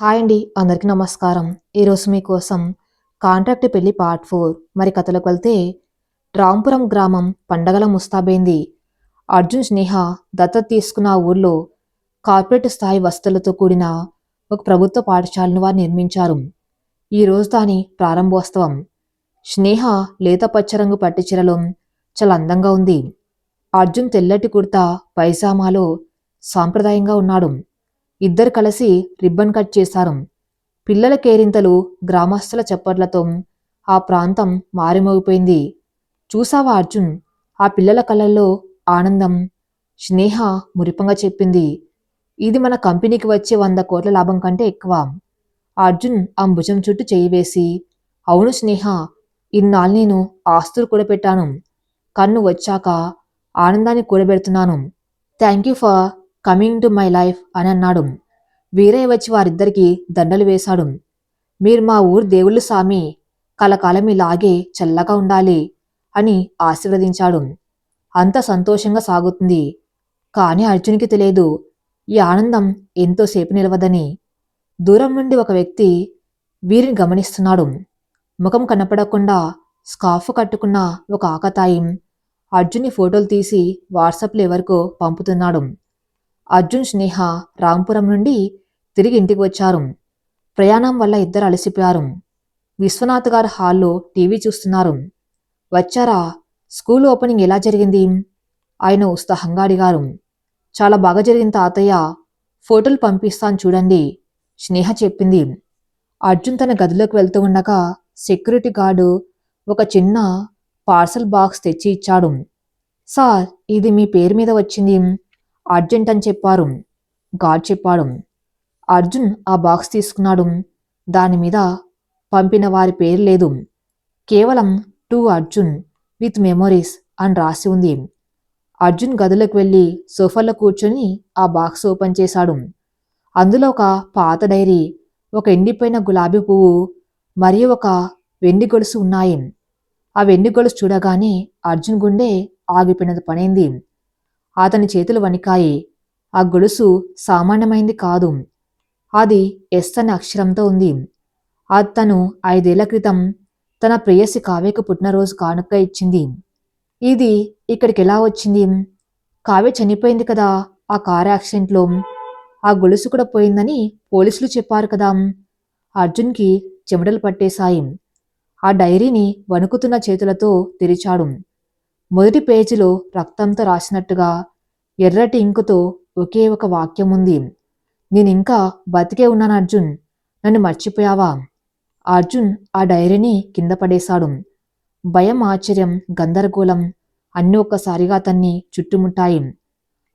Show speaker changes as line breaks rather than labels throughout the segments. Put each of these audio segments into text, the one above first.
Hi అండి, అందరికీ నమస్కారం. ఈరోజు మీకోసం కాంట్రాక్ట్ పెళ్లి పార్ట్ 4. మరి కథలోకి వెళ్తే రాంపురం గ్రామం పండగల ముస్తాబైంది. అర్జున్ స్నేహ దత్తత తీసుకున్న ఆ ఊర్లో కార్పొరేట్ స్థాయి వసతులతో కూడిన ఒక ప్రభుత్వ పాఠశాలను వారు నిర్మించారు. ఈ రోజు దాని ప్రారంభోత్సవం. స్నేహ లేత పచ్చరంగు పట్టు చీరలో చాలా అందంగా ఉంది. అర్జున్ తెల్లటి కుర్తా పైజామాలో సాంప్రదాయంగా ఉన్నాడు. ఇద్దరు కలిసి రిబ్బన్ కట్ చేశారు. పిల్లల కేరింతలు, గ్రామస్తుల చప్పట్లతో ఆ ప్రాంతం మారుమోగిపోయింది. చూసావా అర్జున్? ఆ పిల్లల కళ్ళల్లో ఆనందం. స్నేహ మురిపంగా చెప్పింది. ఇది మన కంపెనీకి వచ్చే 100 కోట్ల లాభం కంటే ఎక్కువ. అర్జున్ ఆ భుజం చుట్టూ చేయి వేసి, అవును స్నేహ, ఇన్నాళ్ళు నేను ఆస్తులు కూడబెట్టాను. కన్ను వచ్చాక ఆనందాన్ని కూడబెడుతున్నాను. Thank you for coming to my life అని అన్నాడు. వీరయ్య వచ్చి వారిద్దరికీ దండలు వేశాడు. మీరు మా ఊరు దేవుళ్ళు సామి, కలకాలం ఇలాగే చల్లగా ఉండాలి అని ఆశీర్వదించాడు. అంత సంతోషంగా సాగుతుంది. కాని అర్జున్కి తెలియదు ఈ ఆనందం ఎంతోసేపు నిలవదని. దూరం నుండి ఒక వ్యక్తి వీరిని గమనిస్తున్నాడు. ముఖం కనపడకుండా స్కార్ఫ్ కట్టుకున్న ఒక ఆకతాయి అర్జున్ని ఫోటోలు తీసి వాట్సాప్లో ఎవరికో పంపుతున్నాడు. అర్జున్ స్నేహ రాంపురం నుండి తిరిగి ఇంటికి వచ్చారు. ప్రయాణం వల్ల ఇద్దరు అలసిపోయారు. విశ్వనాథ్ గారు హాల్లో టీవీ చూస్తున్నారు. వచ్చారా? స్కూల్ ఓపెనింగ్ ఎలా జరిగింది? ఆయన ఉత్సాహంగా అడిగారు. చాలా బాగా జరిగింది తాతయ్య. ఫోటోలు పంపిస్తాను చూడండి, స్నేహ చెప్పింది. అర్జున్ తన గదిలోకి వెళ్తూ ఉండగా సెక్యూరిటీ గార్డు ఒక చిన్న పార్సల్ బాక్స్ తెచ్చి ఇచ్చాడు. సార్, ఇది మీ పేరు మీద వచ్చింది, అర్జెంట్ అని చెప్పారు. గార్డ్ చెప్పాడు. అర్జున్ ఆ బాక్స్ తీసుకున్నాడు. దానిమీద పంపిన వారి పేరు లేదు. కేవలం టు అర్జున్ విత్ మెమొరీస్ అని రాసి ఉంది. అర్జున్ గదిలోకి వెళ్ళి సోఫాలో కూర్చొని ఆ బాక్స్ ఓపెన్ చేశాడు. అందులో ఒక పాత డైరీ, ఒక ఎండిపోయిన గులాబీ పువ్వు మరియు ఒక వెండి గొలుసు ఉన్నాయి. ఆ వెండి గొలుసు చూడగానే అర్జున్ గుండె ఆగిపోయినది పనైంది. అతని చేతులు వణికాయి. ఆ గొలుసు సామాన్యమైంది కాదు. అది ఎస్ అనే అక్షరంతో ఉంది. తను 5 ఏళ్ల క్రితం తన ప్రేయసి కావ్యకు పుట్టినరోజు కానుక ఇచ్చింది. ఇది ఇక్కడికి ఎలా వచ్చింది? కావ్య చనిపోయింది కదా ఆ కారు యాక్సిడెంట్లో. ఆ గొలుసు కూడా పోయిందని పోలీసులు చెప్పారు కదా. అర్జున్కి చెమటలు పట్టేశాయి. ఆ డైరీని వణుకుతున్న చేతులతో తెరిచాడు. మొదటి పేజీలో రక్తంతో రాసినట్టుగా ఎర్రటి ఇంకుతో ఒకే ఒక వాక్యం ఉంది. నేనింకా బతికే ఉన్నాను అర్జున్, నన్ను మర్చిపోయావా? అర్జున్ ఆ డైరీని కింద పడేశాడు. భయం, ఆశ్చర్యం, గందరగోళం అన్నీ ఒక్కసారిగా అతన్ని చుట్టుముట్టాయి.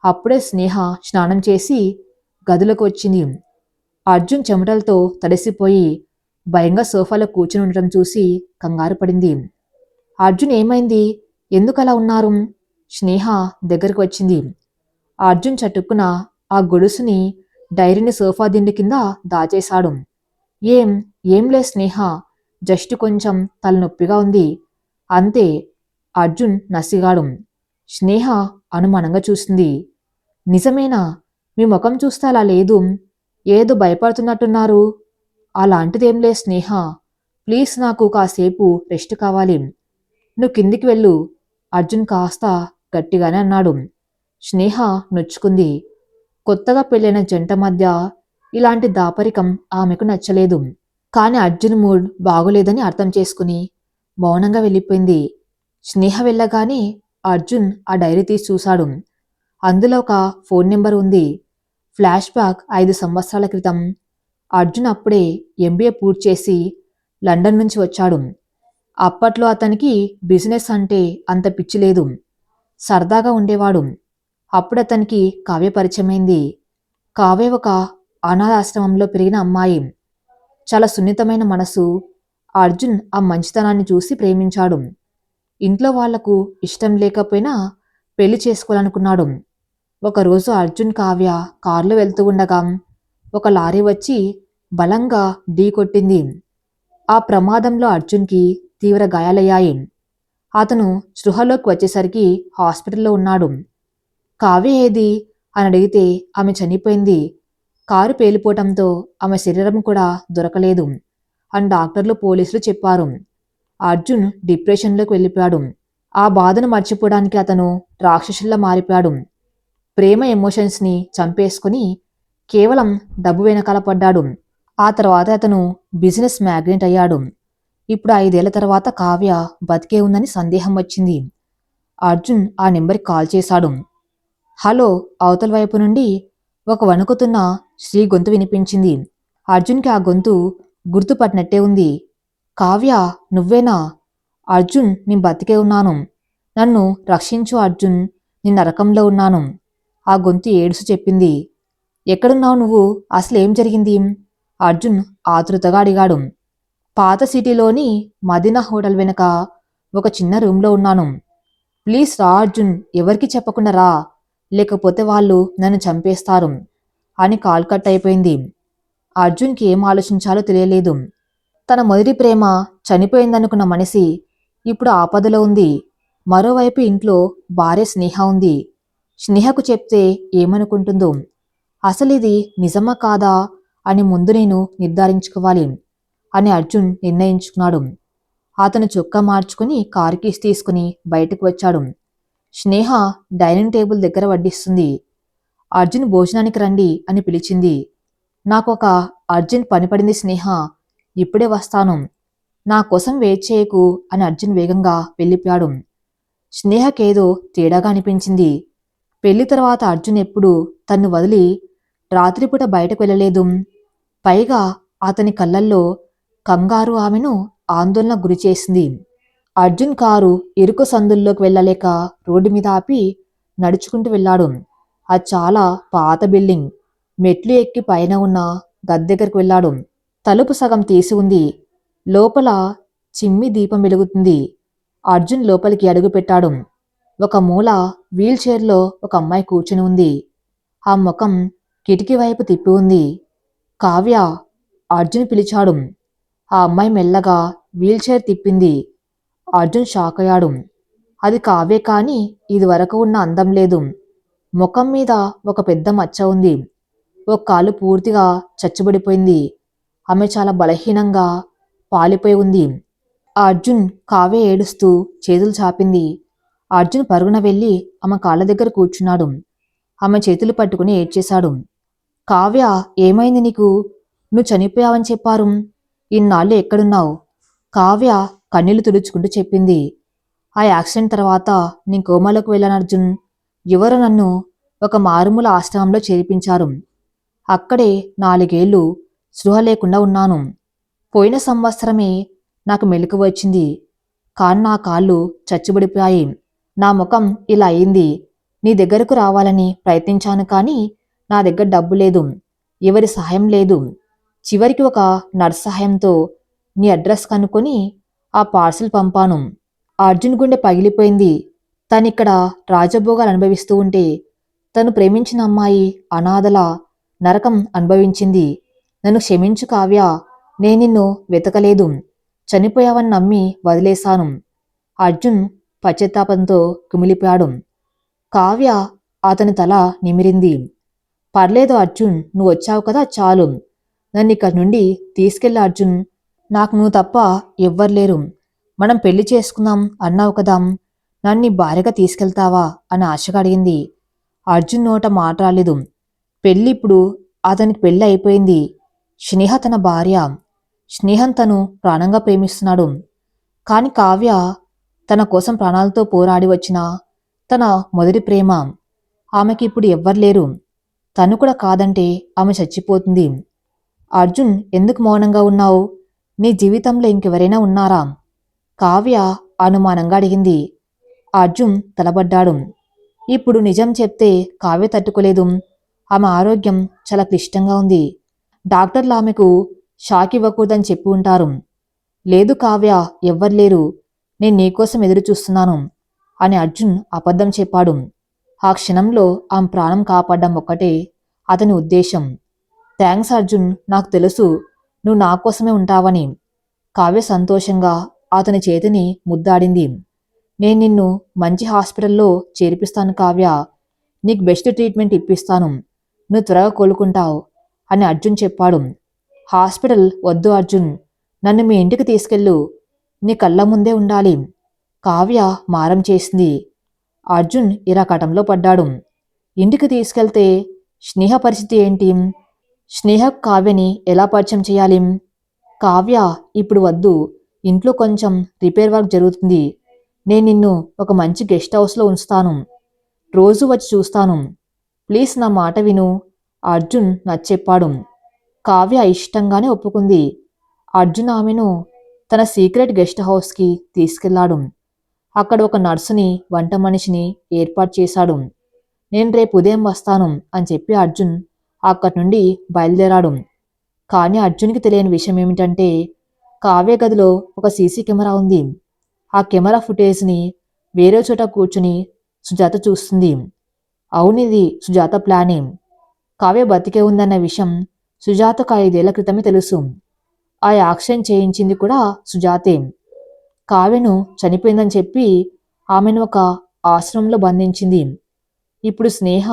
అప్పుడే స్నేహ స్నానం చేసి గదిలోకి వచ్చింది. అర్జున్ చెమటలతో తడిసిపోయి భయంగా సోఫాలో కూర్చుని ఉండటం చూసి కంగారు పడింది. అర్జున్, ఏమైంది? ఎందుకలా ఉన్నారు? స్నేహ దగ్గరకు వచ్చింది. అర్జున్ చటుక్కున ఆ గొలుసుని, డైరీని సోఫా దిండు కింద దాచేశాడు. ఏం ఏం లే స్నేహ, జస్ట్ కొంచెం తలనొప్పిగా ఉంది అంతే, అర్జున్ నసిగాడు. స్నేహ అనుమానంగా చూసింది. నిజమేనా? మీ ముఖం చూస్తే అలా లేదు, ఏదో భయపడుతున్నట్టున్నారు. అలాంటిదేం లే స్నేహ, ప్లీజ్ నాకు కాసేపు రెస్ట్ కావాలి. నువ్వు కిందికి వెళ్ళు, అర్జున్ కాస్త గట్టిగానే అన్నాడు. స్నేహ నొచ్చుకుంది. కొత్తగా పెళ్ళైన జంట మధ్య ఇలాంటి దాపరికం ఆమెకు నచ్చలేదు. కాని అర్జున్ మూడ్ బాగోలేదని అర్థం చేసుకుని మౌనంగా వెళ్ళిపోయింది. స్నేహ వెళ్ళగానే అర్జున్ ఆ డైరీ తీసి చూశాడు. అందులో ఒక ఫోన్ నెంబర్ ఉంది. ఫ్లాష్ బ్యాక్ 5 సంవత్సరాల క్రితం. అర్జున్ అప్పుడే ఎంబీఏ పూర్తి చేసి లండన్ నుంచి వచ్చాడు. అప్పట్లో అతనికి బిజినెస్ అంటే అంత పిచ్చి లేదు. సరదాగా ఉండేవాడు. అప్పుడతనికి కావ్య పరిచయమైంది. కావ్య ఒక అనాథాశ్రమంలో పెరిగిన అమ్మాయి. చాలా సున్నితమైన మనసు. అర్జున్ ఆ మంచితనాన్ని చూసి ప్రేమించాడు. ఇంట్లో వాళ్లకు ఇష్టం లేకపోయినా పెళ్లి చేసుకోవాలనుకున్నాడు. ఒకరోజు అర్జున్, కావ్య కారులో వెళ్తూ ఉండగా ఒక లారీ వచ్చి బలంగా ఢీ కొట్టింది. ఆ ప్రమాదంలో అర్జున్కి తీవ్ర గాయాలయ్యాయి. అతను స్పృహలోకి వచ్చేసరికి హాస్పిటల్లో ఉన్నాడు. కావ్య ఏది అని అడిగితే ఆమె చనిపోయింది. కారు పేలిపోవటంతో ఆమె శరీరం కూడా దొరకలేదు అని డాక్టర్లు పోలీసులు చెప్పారు. అర్జున్ డిప్రెషన్లోకి వెళ్ళిపోయాడు. ఆ బాధను మర్చిపోవడానికి అతను రాక్షసుల్లా మారిపోయాడు. ప్రేమ ఎమోషన్స్ని చంపేసుకుని కేవలం డబ్బు వెనకాల పడ్డాడు. ఆ తర్వాత అతను బిజినెస్ మ్యాగ్నెట్ అయ్యాడు. ఇప్పుడు 5 ఏళ్ల తర్వాత కావ్య బతికే ఉందని సందేహం వచ్చింది. అర్జున్ ఆ నెంబర్కి కాల్ చేశాడు. హలో అవతల వైపు నుండి ఒక వణుకుతున్న స్త్రీ గొంతు వినిపించింది. అర్జున్కి ఆ గొంతు గుర్తుపట్టినట్టే ఉంది. కావ్య, నువ్వేనా? అర్జున్, నేను బతికే ఉన్నాను. నన్ను రక్షించు అర్జున్, నేను నరకంలో ఉన్నాను. ఆ గొంతు ఏడుస్తూ చెప్పింది. ఎక్కడున్నావు నువ్వు? అసలేం జరిగింది? అర్జున్ ఆతృతగా అడిగాడు. పాత సిటీలోని మదీనా హోటల్ వెనుక ఒక చిన్న రూమ్లో ఉన్నాను. ప్లీజ్ రా అర్జున్, ఎవరికి చెప్పకుండా రా, లేకపోతే వాళ్ళు నన్ను చంపేస్తారు అని కాల్ కట్ అయిపోయింది. అర్జున్కి ఏం ఆలోచించాలో తెలియలేదు. తన మొదటి ప్రేమ చనిపోయిందనుకున్న మనిషి ఇప్పుడు ఆపదలో ఉంది. మరోవైపు ఇంట్లో భార్య స్నేహ ఉంది. స్నేహకు చెప్తే ఏమనుకుంటుందో, అసలిది నిజమా కాదా అని ముందు నేను నిర్ధారించుకోవాలి అని అర్జున్ నిర్ణయించుకున్నాడు. అతను చొక్కా మార్చుకుని కారు కీస్ తీసుకుని బయటకు వచ్చాడు. స్నేహ డైనింగ్ టేబుల్ దగ్గర వడ్డిస్తుంది. అర్జున్, భోజనానికి రండి అని పిలిచింది. నాకొక అర్జెంట్ పని పడింది స్నేహ, ఇప్పుడే వస్తాను. నా కోసం వెయిట్ చేయకు అని అర్జున్ వేగంగా వెళ్ళిపోయాడు. స్నేహకేదో తేడాగా అనిపించింది. పెళ్లి తర్వాత అర్జున్ ఎప్పుడు తన్ను వదిలి రాత్రిపూట బయటకు వెళ్ళలేదు. పైగా అతని కళ్ళల్లో కంగారు ఆమెను ఆందోళన గురిచేసింది. అర్జున్ కారు ఇరుకు సందుల్లోకి వెళ్ళలేక రోడ్డు మీద ఆపి నడుచుకుంటూ వెళ్ళాడు. అది చాలా పాత బిల్డింగ్. మెట్లు ఎక్కి పైన ఉన్న గది దగ్గరికి వెళ్ళాడు. తలుపు సగం తీసి ఉంది. లోపల చిమ్మి దీపం వెలుగుతుంది. అర్జున్ లోపలికి అడుగుపెట్టాడు. ఒక మూల వీల్ చైర్లో ఒక అమ్మాయి కూర్చుని ఉంది. ఆ ముఖం కిటికీ వైపు తిప్పి ఉంది. కావ్య, అర్జున్ పిలిచాడు. ఆ అమ్మాయి మెల్లగా వీల్ చైర్ తిప్పింది. అర్జున్ షాక్ అయ్యాడు. అది కావ్యే, కానీ ఇదివరకు ఉన్న అందం లేదు. ముఖం మీద ఒక పెద్ద మచ్చ ఉంది. ఒక కాలు పూర్తిగా చచ్చుబడిపోయింది. ఆమె చాలా బలహీనంగా పాలిపోయి ఉంది. అర్జున్, కావ్య ఏడుస్తూ చేతులు చాపింది. అర్జున్ పరుగున వెళ్ళి ఆమె కాళ్ళ దగ్గర కూర్చున్నాడు. ఆమె చేతులు పట్టుకుని ఏడ్చేశాడు. కావ్య, ఏమైంది నీకు? నువ్వు చనిపోయావని చెప్పారు. ఇన్నాళ్ళు ఎక్కడున్నావు? కావ్య కన్నీళ్లు తుడుచుకుంటూ చెప్పింది. ఆ యాక్సిడెంట్ తర్వాత నేను కోమాలోకి వెళ్ళాను అర్జున్. ఎవరో నన్ను ఒక మారుమూల ఆశ్రమంలో చేర్పించారు. అక్కడే 4 ఏళ్లు స్పృహ లేకుండా ఉన్నాను. పోయిన సంవత్సరమే నాకు మెలకువ వచ్చింది. కానీ నా కాళ్ళు చచ్చుబడిపోయాయి. నా ముఖం ఇలా అయింది. నీ దగ్గరకు రావాలని ప్రయత్నించాను, కానీ నా దగ్గర డబ్బు లేదు, ఎవరి సహాయం లేదు. చివరికి ఒక నర్స్ సహాయంతో నీ అడ్రస్ కనుక్కొని ఆ పార్సిల్ పంపాను. అర్జున్ గుండె పగిలిపోయింది. తనిక్కడ రాజభోగాలు అనుభవిస్తూ ఉంటే తను ప్రేమించిన అమ్మాయి అనాథలా నరకం అనుభవించింది. నన్ను క్షమించు కావ్య, నేను నిన్ను వెతకలేదు. చనిపోయావని నమ్మి వదిలేశాను. అర్జున్ పశ్చాత్తాపంతో కుమిలిపోయాడు. కావ్య అతని తల నిమిరింది. పర్లేదు అర్జున్, నువ్వు వచ్చావు కదా చాలు. నన్ను ఇక్కడి నుండి తీసుకెళ్ళి అర్జున్. నాకు నువ్వు తప్ప ఎవ్వరులేరు. మనం పెళ్లి చేసుకుందాం అన్నావు కదా, నన్ను నీ భార్యగా తీసుకెళ్తావా అని ఆశగా అడిగింది. అర్జున్ నోట మాట రాలేదు. పెళ్ళి ఇప్పుడు అతనికి పెళ్ళి అయిపోయింది. స్నేహ తన భార్య. స్నేహం తను ప్రాణంగా ప్రేమిస్తున్నాడు. కాని కావ్య తన కోసం ప్రాణాలతో పోరాడి వచ్చిన తన మొదటి ప్రేమ. ఆమెకి ఇప్పుడు ఎవ్వరులేరు. తను కూడా కాదంటే ఆమె చచ్చిపోతుంది. అర్జున్, ఎందుకు మౌనంగా ఉన్నావు? నీ జీవితంలో ఇంకెవరైనా ఉన్నారా? కావ్య అనుమానంగా అడిగింది. అర్జున్ తలబడ్డాడు. ఇప్పుడు నిజం చెప్తే కావ్య తట్టుకోలేదు. ఆమె ఆరోగ్యం చాలా క్లిష్టంగా ఉంది. డాక్టర్లు ఆమెకు షాక్ ఇవ్వకూడదని చెప్పి ఉంటారు. లేదు కావ్య, ఎవ్వర్లేరు. నేను నీకోసం ఎదురు చూస్తున్నాను అని అర్జున్ అబద్ధం చెప్పాడు. ఆ క్షణంలో ఆమె ప్రాణం కాపాడడం ఒక్కటే అతని ఉద్దేశం. థ్యాంక్స్ అర్జున్, నాకు తెలుసు నువ్వు నా కోసమే ఉంటావని. కావ్య సంతోషంగా అతని చేతిని ముద్దాడింది. నేను నిన్ను మంచి హాస్పిటల్లో చేర్పిస్తాను కావ్య. నీకు బెస్ట్ ట్రీట్మెంట్ ఇప్పిస్తాను. నువ్వు త్వరగా కోలుకుంటావు అని అర్జున్ చెప్పాడు. హాస్పిటల్ వద్దు అర్జున్, నన్ను మీ ఇంటికి తీసుకెళ్ళు, నీ కళ్ళ ముందే ఉండాలి. కావ్య మారం చేసింది. అర్జున్ ఇరకాటంలో పడ్డాడు. ఇంటికి తీసుకెళ్తే స్నేహ పరిస్థితి ఏంటి? స్నేహ కావ్యని ఎలా పరిచయం చేయాలి? కావ్య ఇప్పుడు వద్దు, ఇంట్లో కొంచెం రిపేర్ వర్క్ జరుగుతుంది, నేను నిన్ను ఒక మంచి గెస్ట్ హౌస్లో ఉంచుతాను, రోజు వచ్చి చూస్తాను, ప్లీజ్ నా మాట విను, అర్జున్ నచ్చెప్పాడు. కావ్య ఇష్టంగానే ఒప్పుకుంది. అర్జున్ ఆమెను తన సీక్రెట్ గెస్ట్ హౌస్కి తీసుకెళ్లాడు. అక్కడ ఒక నర్సుని, వంట మనిషిని ఏర్పాటు చేశాడు. నేను రేపు ఉదయం వస్తాను అని చెప్పి అర్జున్ అక్కడి నుండి బయలుదేరాడు. కానీ అర్జున్కి తెలియని విషయం ఏమిటంటే కావ్య గదిలో ఒక సీసీ కెమెరా ఉంది. ఆ కెమెరా ఫుటేజ్ని వేరే చోట కూర్చుని సుజాత చూస్తుంది. అవునిది సుజాత ప్లానే. కావ్య బతికే ఉందన్న విషయం సుజాతకు 5 ఏళ్ల క్రితమే తెలుసు. ఆ యాక్సిడెంట్ చేయించింది కూడా సుజాతే. కావ్యను చనిపోయిందని చెప్పి ఆమెను ఒక ఆశ్రమంలో బంధించింది. ఇప్పుడు స్నేహ,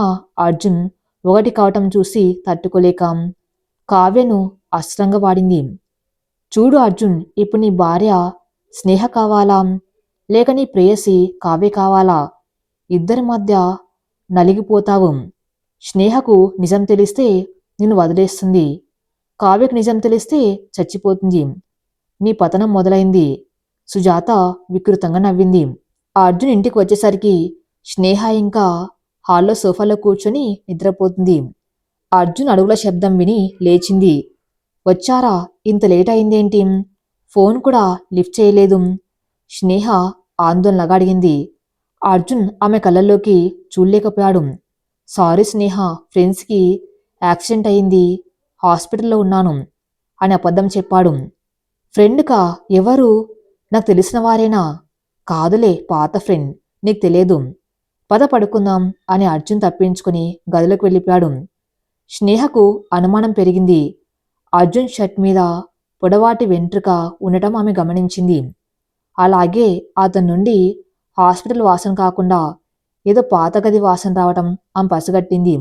అర్జున్ ఒకటి కావటం చూసి తట్టుకోలేక కావ్యను అస్త్రంగా వాడింది. చూడు అర్జున్, ఇప్పుడు నీ భార్య స్నేహ కావాలా, లేక నీ ప్రేయసి కావ్య కావాలా? ఇద్దరి మధ్య నలిగిపోతావు. స్నేహకు నిజం తెలిస్తే నిన్ను వదిలేస్తుంది, కావ్యకు నిజం తెలిస్తే చచ్చిపోతుంది. నీ పతనం మొదలైంది. సుజాత వికృతంగా నవ్వింది. అర్జున్ ఇంటికి వచ్చేసరికి స్నేహ ఇంకా హాల్లో సోఫాలో కూర్చొని నిద్రపోతుంది. అర్జున్ అడుగుల శబ్దం విని లేచింది. వచ్చారా, ఇంత లేట్ అయిందేంటి? ఫోన్ కూడా లిఫ్ట్ చేయలేదు. స్నేహ ఆందోళనగా అడిగింది. అర్జున్ ఆమె కళ్ళల్లోకి చూడలేకపోయాడు. సారీ స్నేహ, ఫ్రెండ్స్కి యాక్సిడెంట్ అయింది, హాస్పిటల్లో ఉన్నాను అని అబద్ధం చెప్పాడు. ఫ్రెండ్కా? ఎవరు? నాకు తెలిసిన వారేనా? కాదులే, పాత ఫ్రెండ్, నీకు తెలియదు. పద పడుకుందాం అని అర్జున్ తప్పించుకుని గదిలోకి వెళ్ళిపోయాడు. స్నేహకు అనుమానం పెరిగింది. అర్జున్ షర్ట్ మీద పొడవాటి వెంట్రుక ఉండటం ఆమె గమనించింది. అలాగే అతని నుండి హాస్పిటల్ వాసన కాకుండా ఏదో పాత గది వాసన రావటం ఆమె పసిగట్టింది.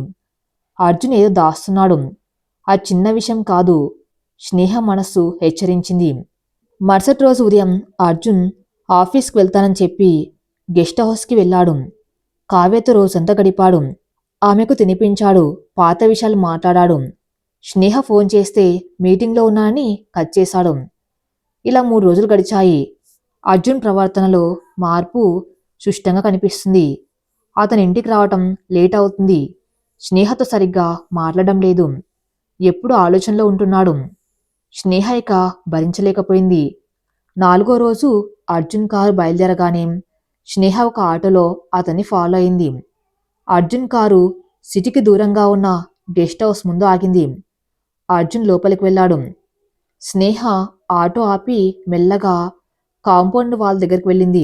అర్జున్ ఏదో దాస్తున్నాడు. ఆ చిన్న విషయం కాదు, స్నేహ మనస్సు హెచ్చరించింది. మరుసటి రోజు ఉదయం అర్జున్ ఆఫీస్కి వెళ్తానని చెప్పి గెస్ట్ హౌస్కి వెళ్ళాడు. కావ్యతో రోజంతా గడిపాడు. ఆమెకు తినిపించాడు, పాత విషయాలు మాట్లాడాడు. స్నేహ ఫోన్ చేస్తే మీటింగ్లో ఉన్నానని కట్ చేశాడు. ఇలా 3 రోజులు గడిచాయి. అర్జున్ ప్రవర్తనలో మార్పు స్పష్టంగా కనిపిస్తుంది. అతని ఇంటికి రావటం లేట్ అవుతుంది. స్నేహతో సరిగ్గా మాట్లాడడం లేదు. ఎప్పుడు ఆలోచనలో ఉంటున్నాడు. స్నేహ ఇక భరించలేకపోయింది. 4వ రోజు అర్జున్ కారు బయలుదేరగానే స్నేహ ఒక ఆటోలో అతన్ని ఫాలో అయింది. అర్జున్ కారు సిటీకి దూరంగా ఉన్న గెస్ట్ హౌస్ ముందు ఆగింది. అర్జున్ లోపలికి వెళ్ళాడు. స్నేహ ఆటో ఆపి మెల్లగా కాంపౌండ్ వాల్ దగ్గరికి వెళ్ళింది.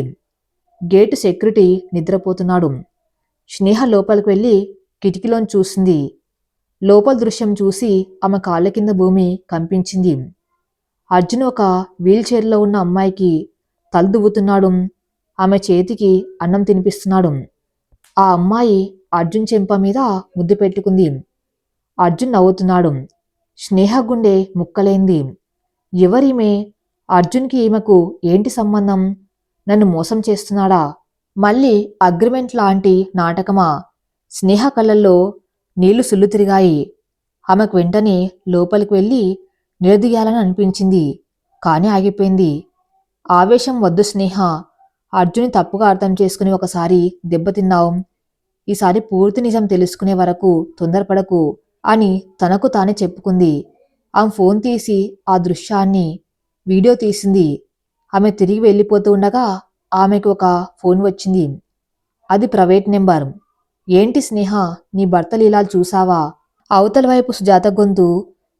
గేటు సెక్యూరిటీ నిద్రపోతున్నాడు. స్నేహ లోపలికి వెళ్ళి కిటికీలోని చూసింది. లోపల దృశ్యం చూసి ఆమె కాళ్ళ కింద భూమి కంపించింది. అర్జున్ ఒక వీల్ చైర్లో ఉన్న అమ్మాయికి తల దువ్వుతున్నాడు. ఆమె చేతికి అన్నం తినిపిస్తున్నాడు. ఆ అమ్మాయి అర్జున్ చెంప మీద ముద్దు పెట్టుకుంది. అర్జున్ నవ్వుతున్నాడు. స్నేహ గుండె ముక్కలైంది. ఎవరీమె? అర్జున్కి ఈమెకు ఏంటి సంబంధం? నన్ను మోసం చేస్తున్నాడా? మళ్ళీ అగ్రిమెంట్ లాంటి నాటకమా? స్నేహ కళ్ళల్లో నీళ్లు సుళ్ళు తిరిగాయి. ఆమెకు వెంటనే లోపలికి వెళ్ళి నిలదీయాలని అనిపించింది. కానీ ఆగిపోయింది. ఆవేశం వద్దు స్నేహ, అర్జున్ని తప్పుగా అర్థం చేసుకుని ఒకసారి దెబ్బతిన్నావు. ఈసారి పూర్తి నిజం తెలుసుకునే వరకు తొందరపడకు అని తనకు తానే చెప్పుకుంది. ఆమె ఫోన్ తీసి ఆ దృశ్యాన్ని వీడియో తీసింది. ఆమె తిరిగి వెళ్ళిపోతూ ఉండగా ఆమెకు ఒక ఫోన్ వచ్చింది. అది ప్రైవేట్ నెంబర్. ఏంటి స్నేహ, నీ భర్త లీలాలు చూసావా? అవతల వైపు సుజాత గొంతు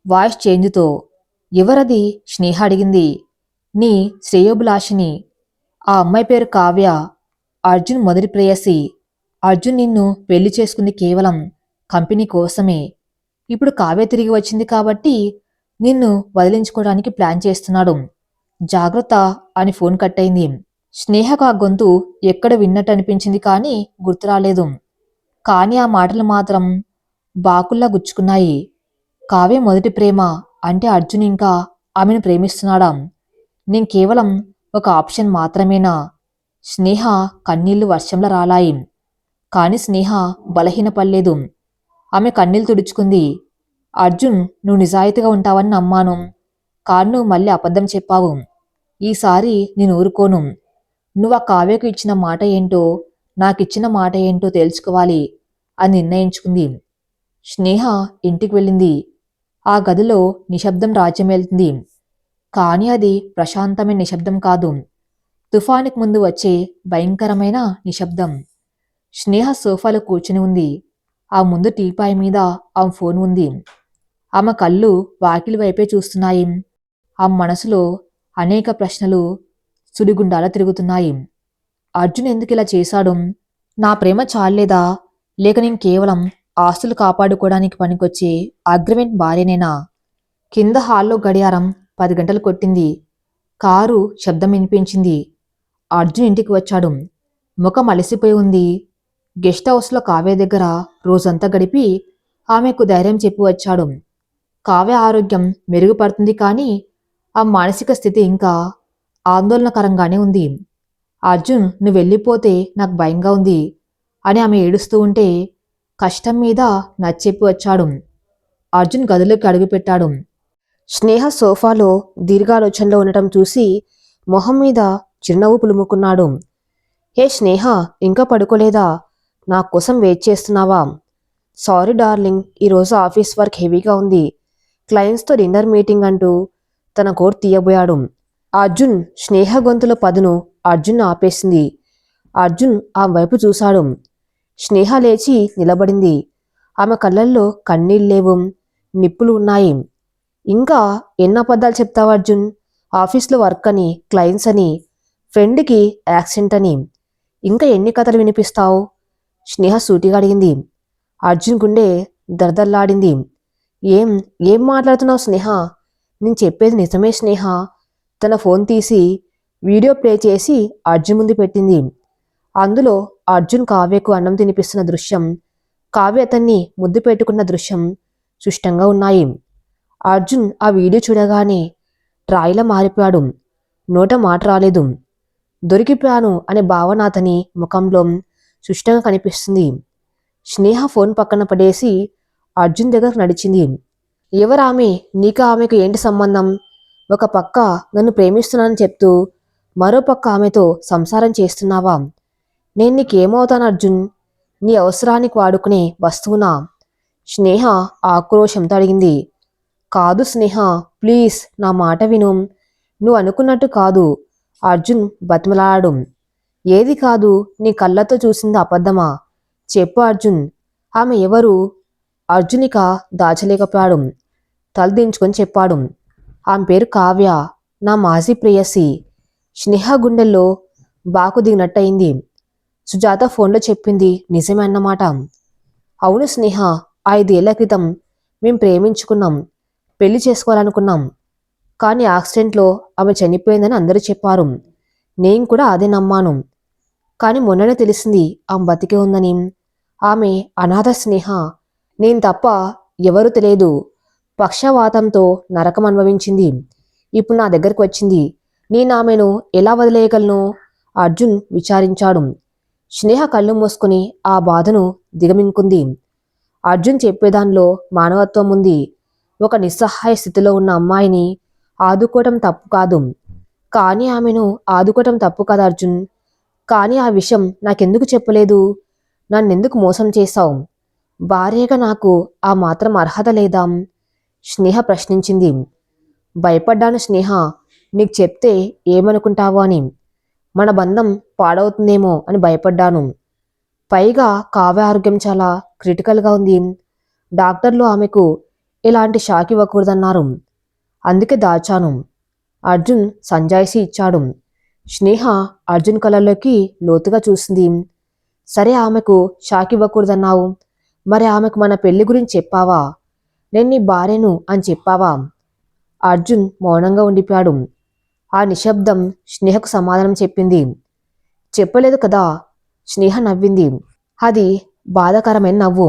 వాయిస్ చేంజ్తో. ఎవరది? స్నేహ అడిగింది. నీ శ్రేయోభిలాషిని. ఆ అమ్మాయి పేరు కావ్య, అర్జున్ మొదటి ప్రేయసి. అర్జున్ నిన్ను పెళ్లి చేసుకుంది కేవలం కంపెనీ కోసమే. ఇప్పుడు కావ్య తిరిగి వచ్చింది కాబట్టి నిన్ను వదిలించుకోవడానికి ప్లాన్ చేస్తున్నాడు. జాగ్రత్త అని ఫోన్ కట్టయింది. స్నేహకు ఆ గొంతు ఎక్కడ విన్నట్టు అనిపించింది కానీ గుర్తురాలేదు. కానీ ఆ మాటలు మాత్రం బాకుల్లా గుచ్చుకున్నాయి. కావ్య మొదటి ప్రేమ అంటే అర్జున్ ఇంకా ఆమెను ప్రేమిస్తున్నాడా? నేను కేవలం ఒక ఆప్షన్ మాత్రమేనా? స్నేహ కన్నీళ్లు వర్షంలో రాలాయి. కాని స్నేహ బలహీనపడలేదు. ఆమె కన్నీళ్లు తుడుచుకుంది. అర్జున్, నువ్వు నిజాయితీగా ఉంటావని నమ్మాను. కానీ నువ్వు మళ్ళీ అబద్ధం చెప్పావు. ఈసారి నేను ఊరుకోను. నువ్వు ఆ కావ్యకు ఇచ్చిన మాట ఏంటో, నాకిచ్చిన మాట ఏంటో తెలుసుకోవాలి అని నిర్ణయించుకుంది. స్నేహ ఇంటికి వెళ్ళింది. ఆ గదిలో నిశ్శబ్దం రాజ్యమేలుతుంది. కానీ అది ప్రశాంతమైన నిశ్శబ్దం కాదు. తుఫానుకు ముందు వచ్చే భయంకరమైన నిశ్శబ్దం. స్నేహ సోఫాలో కూర్చుని ఉంది. ఆ ముందు టీపాయ్ మీద ఆమె ఫోన్ ఉంది. ఆమె కళ్ళు వాకిలి వైపే చూస్తున్నాయి. ఆమె మనసులో అనేక ప్రశ్నలు సుడిగుండాల తిరుగుతున్నాయి. అర్జున్ ఎందుకు ఇలా చేశాడు? నా ప్రేమ చాలేదా? లేక నేను కేవలం ఆస్తులు కాపాడుకోవడానికి పనికొచ్చే అగ్రిమెంట్ భార్యనేనా? కింద హాల్లో గడియారం 10 గంటలు కొట్టింది. కారు శబ్దం వినిపించింది. అర్జున్ ఇంటికి వచ్చాడు. ముఖం అలసిపోయి ఉంది. గెస్ట్ హౌస్లో కావ్య దగ్గర రోజంతా గడిపి ఆమెకు ధైర్యం చెప్పి వచ్చాడు. కావ్య ఆరోగ్యం మెరుగుపడుతుంది కానీ ఆ మానసిక స్థితి ఇంకా ఆందోళనకరంగానే ఉంది. అర్జున్, నువ్వు వెళ్ళిపోతే నాకు భయంగా ఉంది అని ఆమె ఏడుస్తూ ఉంటే కష్టం మీద నచ్చెప్పి వచ్చాడు. అర్జున్ గదిలోకి అడుగుపెట్టాడు. స్నేహ సోఫాలో దీర్ఘాలోచనలో ఉండటం చూసి మొహం మీద చిరునవ్వు పులుముకున్నాడు. హే స్నేహ, ఇంకా పడుకోలేదా? నా కోసం వెయిట్ చేస్తున్నావా? సారీ డార్లింగ్, ఈరోజు ఆఫీస్ వర్క్ హెవీగా ఉంది. క్లయింట్స్తో డిన్నర్ మీటింగ్ అంటూ తన కోట్ తీయబోయాడు. అర్జున్ స్నేహ గొంతులో పదును అర్జున్ ఆపేసింది. అర్జున్ ఆమె వైపు చూశాడు. స్నేహ లేచి నిలబడింది. ఆమె కళ్ళల్లో కన్నీళ్ళేవు, నిప్పులు ఉన్నాయి. ఇంకా ఎన్ని అబద్ధాలు చెప్తావు అర్జున్? ఆఫీస్లో వర్క్ అని, క్లయింట్స్ అని, ఫ్రెండ్కి యాక్సిడెంట్ అని, ఇంకా ఎన్ని కథలు వినిపిస్తావు? స్నేహ సూటిగా అడిగింది. అర్జున్ గుండె దరదల్లాడింది. ఏం ఏం మాట్లాడుతున్నావు స్నేహ? నేను చెప్పేది నిజమే స్నేహ. తన ఫోన్ తీసి వీడియో ప్లే చేసి అర్జున్ ముందు పెట్టింది. అందులో అర్జున్ కావ్యకు అన్నం తినిపిస్తున్న దృశ్యం, కావ్య అతన్ని ముద్దు పెట్టుకున్న దృశ్యం స్పష్టంగా ఉన్నాయి. అర్జున్ ఆ వీడియో చూడగానే రాయిలా మారిపోయాడు. నోట మాట రాలేదు. దొరికిపోయాను అనే భావన అతని ముఖంలో స్పష్టంగా కనిపిస్తుంది. స్నేహ ఫోన్ పక్కన పడేసి అర్జున్ దగ్గరకు నడిచింది. ఎవరామె? నీకు ఆమెకు ఏంటి సంబంధం? ఒక పక్క నన్ను ప్రేమిస్తున్నానని చెప్తూ మరో పక్క ఆమెతో సంసారం చేస్తున్నావా? నేను నీకేమవుతాను అర్జున్? నీ అవసరానికి వాడుకునే వస్తువునా? స్నేహ ఆక్రోశంతో అడిగింది. కాదు స్నేహ, ప్లీజ్ నా మాట విను. నువ్వు అనుకున్నట్టు కాదు. అర్జున్ బతిమలాడాడు. ఏది కాదు? నీ కళ్ళతో చూసింది అబద్ధమా? చెప్పు అర్జున్. ఆమె ఎవరు? అర్జునిక దాచలేకపోయాడు. తలదించుకొని చెప్పాడు. ఆమె పేరు కావ్య, నా మాజీ ప్రేయసి. స్నేహ గుండెల్లో బాకు దిగినట్టయింది. సుజాత ఫోన్లో చెప్పింది నిజమే అన్నమాట. అవును స్నేహ, 5 ఏళ్ల క్రితం మేం ప్రేమించుకున్నాం, పెళ్లి చేసుకోవాలనుకున్నాం. కానీ యాక్సిడెంట్లో ఆమె చనిపోయిందని అందరూ చెప్పారు. నేను కూడా అదే నమ్మాను. కానీ మొన్ననే తెలిసింది ఆమె బతికే ఉందని. ఆమె అనాథ స్నేహ. నేను తప్ప ఎవరూ తెలియదు. పక్షవాతంతో నరకం అనుభవించింది. ఇప్పుడు నా దగ్గరకు వచ్చింది. నేను ఆమెను ఎలా వదిలేయగలను? అర్జున్ విచారించాడు. స్నేహ కళ్ళు మూసుకుని ఆ బాధను దిగమింగుకుంది. అర్జున్ చెప్పేదానిలో మానవత్వం ఉంది. ఒక నిస్సహాయ స్థితిలో ఉన్న అమ్మాయిని ఆదుకోవటం తప్పు కాదు. కానీ ఆమెను ఆదుకోవటం తప్పు కాదు అర్జున్. కానీ ఆ విషయం నాకెందుకు చెప్పలేదు? నన్నెందుకు మోసం చేశావు? భార్యగా నాకు ఆ మాత్రం అర్హత లేదా? స్నేహ ప్రశ్నించింది. భయపడ్డాను స్నేహ, నీకు చెప్తే ఏమనుకుంటావో అని. మన బంధం పాడవుతుందేమో అని భయపడ్డాను. పైగా కావ్య ఆరోగ్యం చాలా క్రిటికల్గా ఉంది. డాక్టర్లు ఆమెకు ఎలాంటి షాక్ ఇవ్వకూడదన్నారు. అందుకే దాచాను. అర్జున్ సంజాయిషి ఇచ్చాడు. స్నేహ అర్జున్ కళ్ళల్లోకి లోతుగా చూసింది. సరే, ఆమెకు షాక్ ఇవ్వకూడదన్నావు. మరి ఆమెకు మన పెళ్లి గురించి చెప్పావా? నేను నీ భార్యను అని చెప్పావా? అర్జున్ మౌనంగా ఉండిపోయాడు. ఆ నిశ్శబ్దం స్నేహకు సమాధానం చెప్పింది. చెప్పలేదు కదా. స్నేహ నవ్వింది. అది బాధాకరమైన నవ్వు.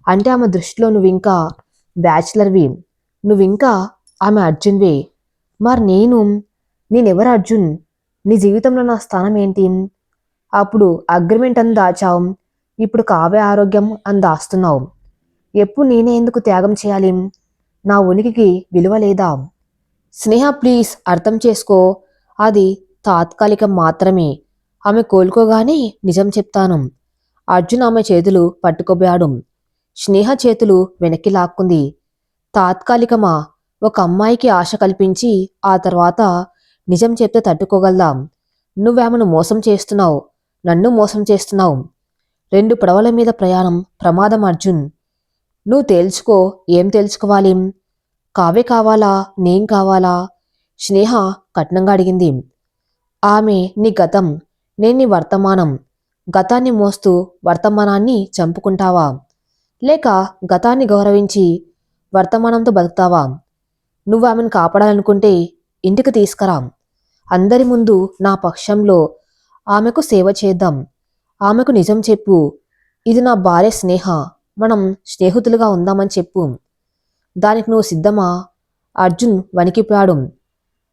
అంటే ఆమె దృష్టిలో నువ్వింకా బ్యాచిలర్వి. నువ్వింకా ఆమె అర్జున్వే. మరి నేనెవరు అర్జున్? నీ జీవితంలో నా స్థానం ఏంటి? అప్పుడు అగ్రిమెంట్ అని దాచావు, ఇప్పుడు కావ్య ఆరోగ్యం అని దాస్తున్నావు. ఎప్పుడు నేనే ఎందుకు త్యాగం చేయాలి? నా ఉనికికి విలువ లేదా? స్నేహ ప్లీజ్ అర్థం చేసుకో, అది తాత్కాలికం మాత్రమే. ఆమె కోలుకోగానే నిజం చెప్తాను. అర్జున్ ఆమె చేతులు పట్టుకోబోయాడు. స్నేహ చేతులు వెనక్కి లాక్కుంది. తాత్కాలికమా? ఒక అమ్మాయికి ఆశ కల్పించి ఆ తర్వాత నిజం చెప్తే తట్టుకోగలదాం? నువ్వేమను మోసం చేస్తున్నావు, నన్ను మోసం చేస్తున్నావు. 2 పడవల మీద ప్రయాణం ప్రమాదం అర్జున్. నువ్వు తేల్చుకో. ఏం తెలుసుకోవాలి? కావ్య కావాలా, నేం కావాలా? స్నేహ కఠినంగా అడిగింది. ఆమె నీ గతం, నేను నీ వర్తమానం. గతాన్ని మోస్తూ వర్తమానాన్ని చంపుకుంటావా? లేక గతాన్ని గౌరవించి వర్తమానంతో బతుకుతావా? నువ్వు ఆమెను కాపాడాలనుకుంటే ఇంటికి తీసుకురా. అందరి ముందు నా పక్షంలో ఆమెకు సేవ చేద్దాం. ఆమెకు నిజం చెప్పు. ఇది నా భార్య స్నేహ, మనం స్నేహితులుగా ఉందామని చెప్పు. దానికి నువ్వు సిద్ధమా? అర్జున్ వణికిపోయాడు.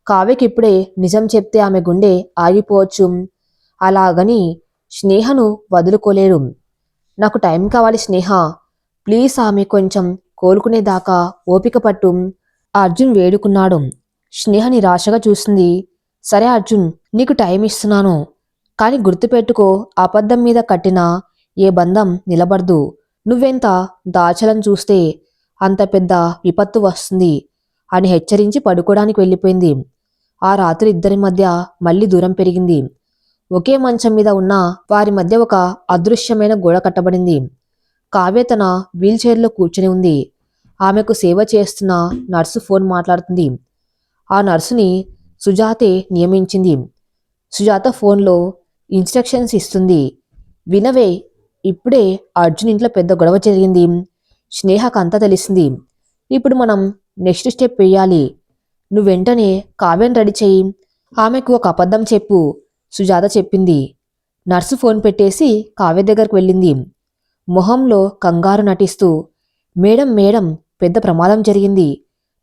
కావ్యకి ఇప్పుడే నిజం చెప్తే ఆమె గుండె ఆగిపోవచ్చు. అలాగని స్నేహను వదులుకోలేడు. నాకు టైం కావాలి స్నేహ, ప్లీజ్. ఆమె కొంచెం కోలుకునేదాకా ఓపిక పట్టు. అర్జున్ వేడుకున్నాడు. స్నేహ నిరాశగా చూసింది. సరే అర్జున్, నీకు టైం ఇస్తున్నాను. కాని గుర్తుపెట్టుకో, అబద్ధం మీద కట్టిన ఏ బంధం నిలబడదు. నువ్వెంత దాచలని చూస్తే అంత పెద్ద విపత్తు వస్తుంది అని హెచ్చరించి పడుకోవడానికి వెళ్ళిపోయింది. ఆ రాత్రి ఇద్దరి మధ్య మళ్లీ దూరం పెరిగింది. ఒకే మంచం మీద ఉన్న వారి మధ్య ఒక అదృశ్యమైన గోడ కట్టబడింది. కావ్య తన వీల్చైర్లో కూర్చుని ఉంది. ఆమెకు సేవ చేస్తున్న నర్సు ఫోన్ మాట్లాడుతుంది. ఆ నర్సుని సుజాతే నియమించింది. సుజాత ఫోన్లో ఇన్స్ట్రక్షన్స్ ఇస్తుంది. వినవే, ఇప్పుడే అర్జున్ ఇంట్లో పెద్ద గొడవ జరిగింది. స్నేహకు అంతా తెలిసింది. ఇప్పుడు మనం నెక్స్ట్ స్టెప్ వేయాలి. నువ్వు వెంటనే కావ్యను రెడీ చెయ్యి. ఆమెకు ఒక అబద్ధం చెప్పు, సుజాత చెప్పింది. నర్సు ఫోన్ పెట్టేసి కావ్య దగ్గరకు వెళ్ళింది. మొహంలో కంగారు నటిస్తూ, మేడం మేడం, పెద్ద ప్రమాదం జరిగింది,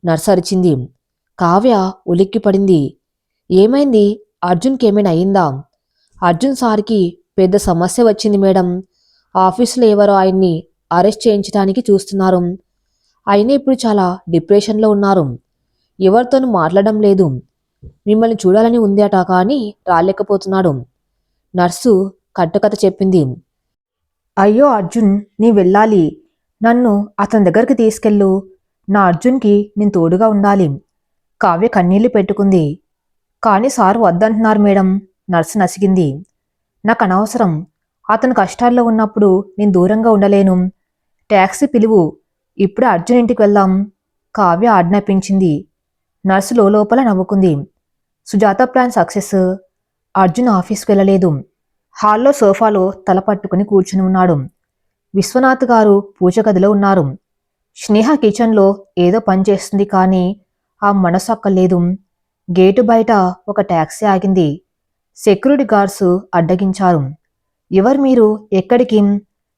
నర్సు అరిచింది. కావ్య ఉలిక్కిపడింది. ఏమైంది? అర్జున్కి ఏమైనా అయిందా? అర్జున్ సార్కి పెద్ద సమస్య వచ్చింది మేడం. ఆఫీసులో ఎవరో ఆయన్ని అరెస్ట్ చేయించడానికి చూస్తున్నారు. ఆయన ఇప్పుడు చాలా డిప్రెషన్లో ఉన్నారు. ఎవరితోనూ మాట్లాడడం లేదు. మిమ్మల్ని చూడాలని ఉంది అట, కానీ రాలేకపోతున్నాడు. నర్సు కట్టుకథ చెప్పింది. అయ్యో అర్జున్, నీ వెళ్ళాలి. నన్ను అతని దగ్గరికి తీసుకెళ్ళు. నా అర్జున్కి నేను తోడుగా ఉండాలి. కావ్య కన్నీళ్లు పెట్టుకుంది. కానీ సారు వద్దంటున్నారు మేడం, నర్సు నసిగింది. నాకు అనవసరం. అతను కష్టాల్లో ఉన్నప్పుడు నేను దూరంగా ఉండలేను. ట్యాక్సీ పిలువు. ఇప్పుడే అర్జున్ ఇంటికి వెళ్దాం, కావ్య ఆజ్ఞాపించింది. నర్సు లోపల నవ్వుకుంది. Sujatha plan success. అర్జున్ ఆఫీస్కి వెళ్ళలేదు. హాల్లో సోఫాలో తల పట్టుకుని కూర్చుని ఉన్నాడు. విశ్వనాథ్ గారు పూజ గదిలో ఉన్నారు. స్నేహ కిచెన్లో ఏదో పని చేస్తుంది, కానీ ఆ మనసు అక్కర్లేదు. గేటు బయట ఒక ట్యాక్సీ ఆగింది. సెక్యూరిటీ గార్డ్స్ అడ్డగించారు. ఎవరు మీరు? ఎక్కడికి?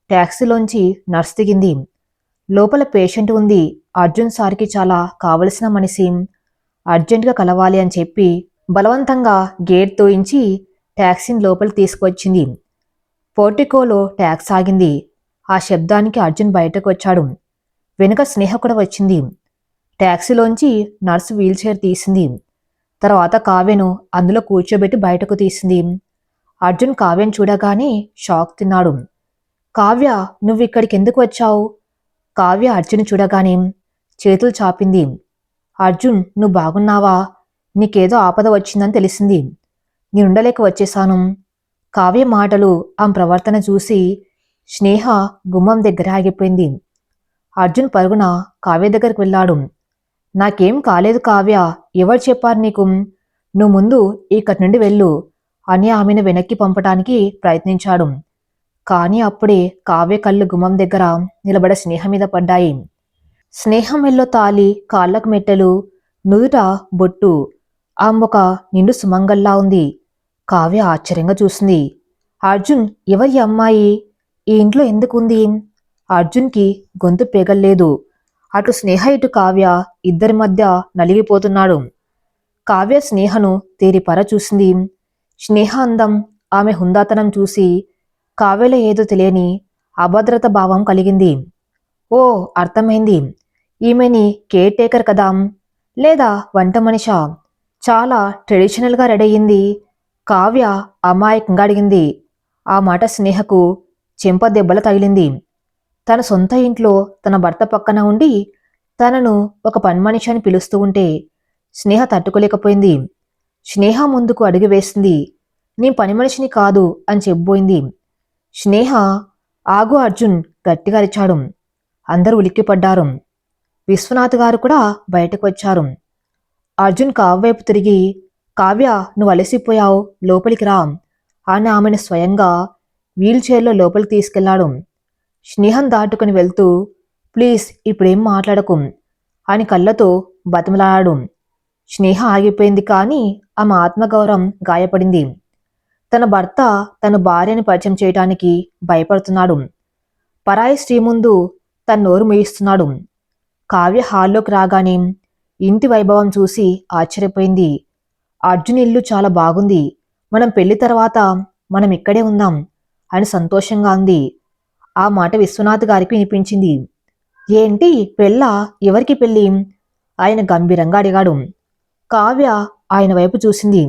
ట్యాక్సీలోంచి నర్స్ దిగింది. లోపల పేషెంట్ ఉంది. అర్జున్ సార్కి చాలా కావలసిన మనిషి, అర్జెంటుగా కలవాలి అని చెప్పి బలవంతంగా గేట్ తోయించి ట్యాక్సీని లోపలికి తీసుకువచ్చింది. పోర్టికోలో ట్యాక్సీ ఆగింది. ఆ శబ్దానికి అర్జున్ బయటకు వచ్చాడు. వెనుక స్నేహ కూడా వచ్చింది. ట్యాక్సీలోంచి నర్సు వీల్చైర్ తీసింది. తర్వాత కావ్యను అందులో కూర్చోబెట్టి బయటకు తీసింది. అర్జున్ కావ్యను చూడగానే షాక్ తిన్నాడు. కావ్య, నువ్విక్కడికి ఎందుకు వచ్చావు? కావ్య అర్జున్ చూడగానే చేతులు చాపింది. అర్జున్, నువ్వు బాగున్నావా? నీకేదో ఆపద వచ్చిందని తెలిసింది. నేనుండలేక వచ్చేశాను. కావ్య మాటలు, ఆమె ప్రవర్తన చూసి స్నేహ గుమ్మం దగ్గర ఆగిపోయింది. అర్జున్ పరుగున కావ్య దగ్గరికి వెళ్ళాడు. నాకేం కాలేదు కావ్య, ఎవరు చెప్పారు నీకు? నువ్వు ముందు ఇక్కడి నుండి వెళ్ళు అని ఆమెను వెనక్కి పంపటానికి ప్రయత్నించాడు. కానీ అప్పుడే కావ్య కళ్ళు గుమ్మం దగ్గర నిలబడే స్నేహ మీద పడ్డాయి. స్నేహం మెల్లో తాలి, కాళ్లకు మెట్టెలు, నుదుట బొట్టు. ఆమె ఒక నిండు సుమంగల్లా ఉంది. కావ్య ఆశ్చర్యంగా చూసింది. అర్జున్, ఎవరి అమ్మాయి? ఈ ఇంట్లో ఎందుకుంది? అర్జున్కి గొంతు పెగల్లేదు. అటు స్నేహ ఇటు కావ్య ఇద్దరి మధ్య నలిగిపోతున్నాడు. కావ్య స్నేహను తేరిపర చూసింది. స్నేహ అందం, ఆమె హుందాతనం చూసి కావ్యలో ఏదో తెలియని అభద్రత భావం కలిగింది. ఓ, అర్థమైంది. ఈమెని కేర్ టేకర్ కదా, లేదా వంట మనిషా? చాలా ట్రెడిషనల్గా రెడయింది. కావ్య అమాయకంగా అడిగింది. ఆ మాట స్నేహకు చెంప దెబ్బల తగిలింది. తన సొంత ఇంట్లో తన భర్త పక్కన ఉండి తనను ఒక పనిమనిషి అని పిలుస్తూ ఉంటే స్నేహ తట్టుకోలేకపోయింది. స్నేహ ముందుకు అడుగు వేసింది. నీ పని మనిషిని కాదు అని చెప్పబోయింది. స్నేహ, ఆగు అర్జున్ గట్టిగా అరిచాడు. అందరూ ఉలిక్కిపడ్డారు. విశ్వనాథ్ గారు కూడా బయటకు వచ్చారు. అర్జున్ కావ్య వైపు తిరిగి, కావ్య, నువ్వు అలసిపోయావు, లోపలికి రా అని ఆమెను స్వయంగా వీల్ చైర్లో లోపలికి తీసుకెళ్లాడు. స్నేహం దాటుకుని వెళ్తూ, ప్లీజ్ ఇప్పుడేం మాట్లాడకు అని కళ్ళతో బతిమలాడాడు. స్నేహ ఆగిపోయింది, కానీ ఆమె ఆత్మగౌరవం గాయపడింది. తన భర్త తన భార్యని పరిచయం చేయటానికి భయపడుతున్నాడు. పరాయి స్త్రీ ముందు తన నోరు మూయిస్తున్నాడు. కావ్య హాల్లోకి రాగానే ఇంటి వైభవం చూసి ఆశ్చర్యపోయింది. అర్జున్ ఇల్లు చాలా బాగుంది. మనం పెళ్లి తర్వాత మనం ఇక్కడే ఉందాం అని సంతోషంగా అంది. ఆ మాట విశ్వనాథ్ గారికి వినిపించింది. ఏంటి పెళ్ళా? ఎవరికి పెళ్ళి? ఆయన గంభీరంగా అడిగాడు. కావ్య ఆయన వైపు చూసింది.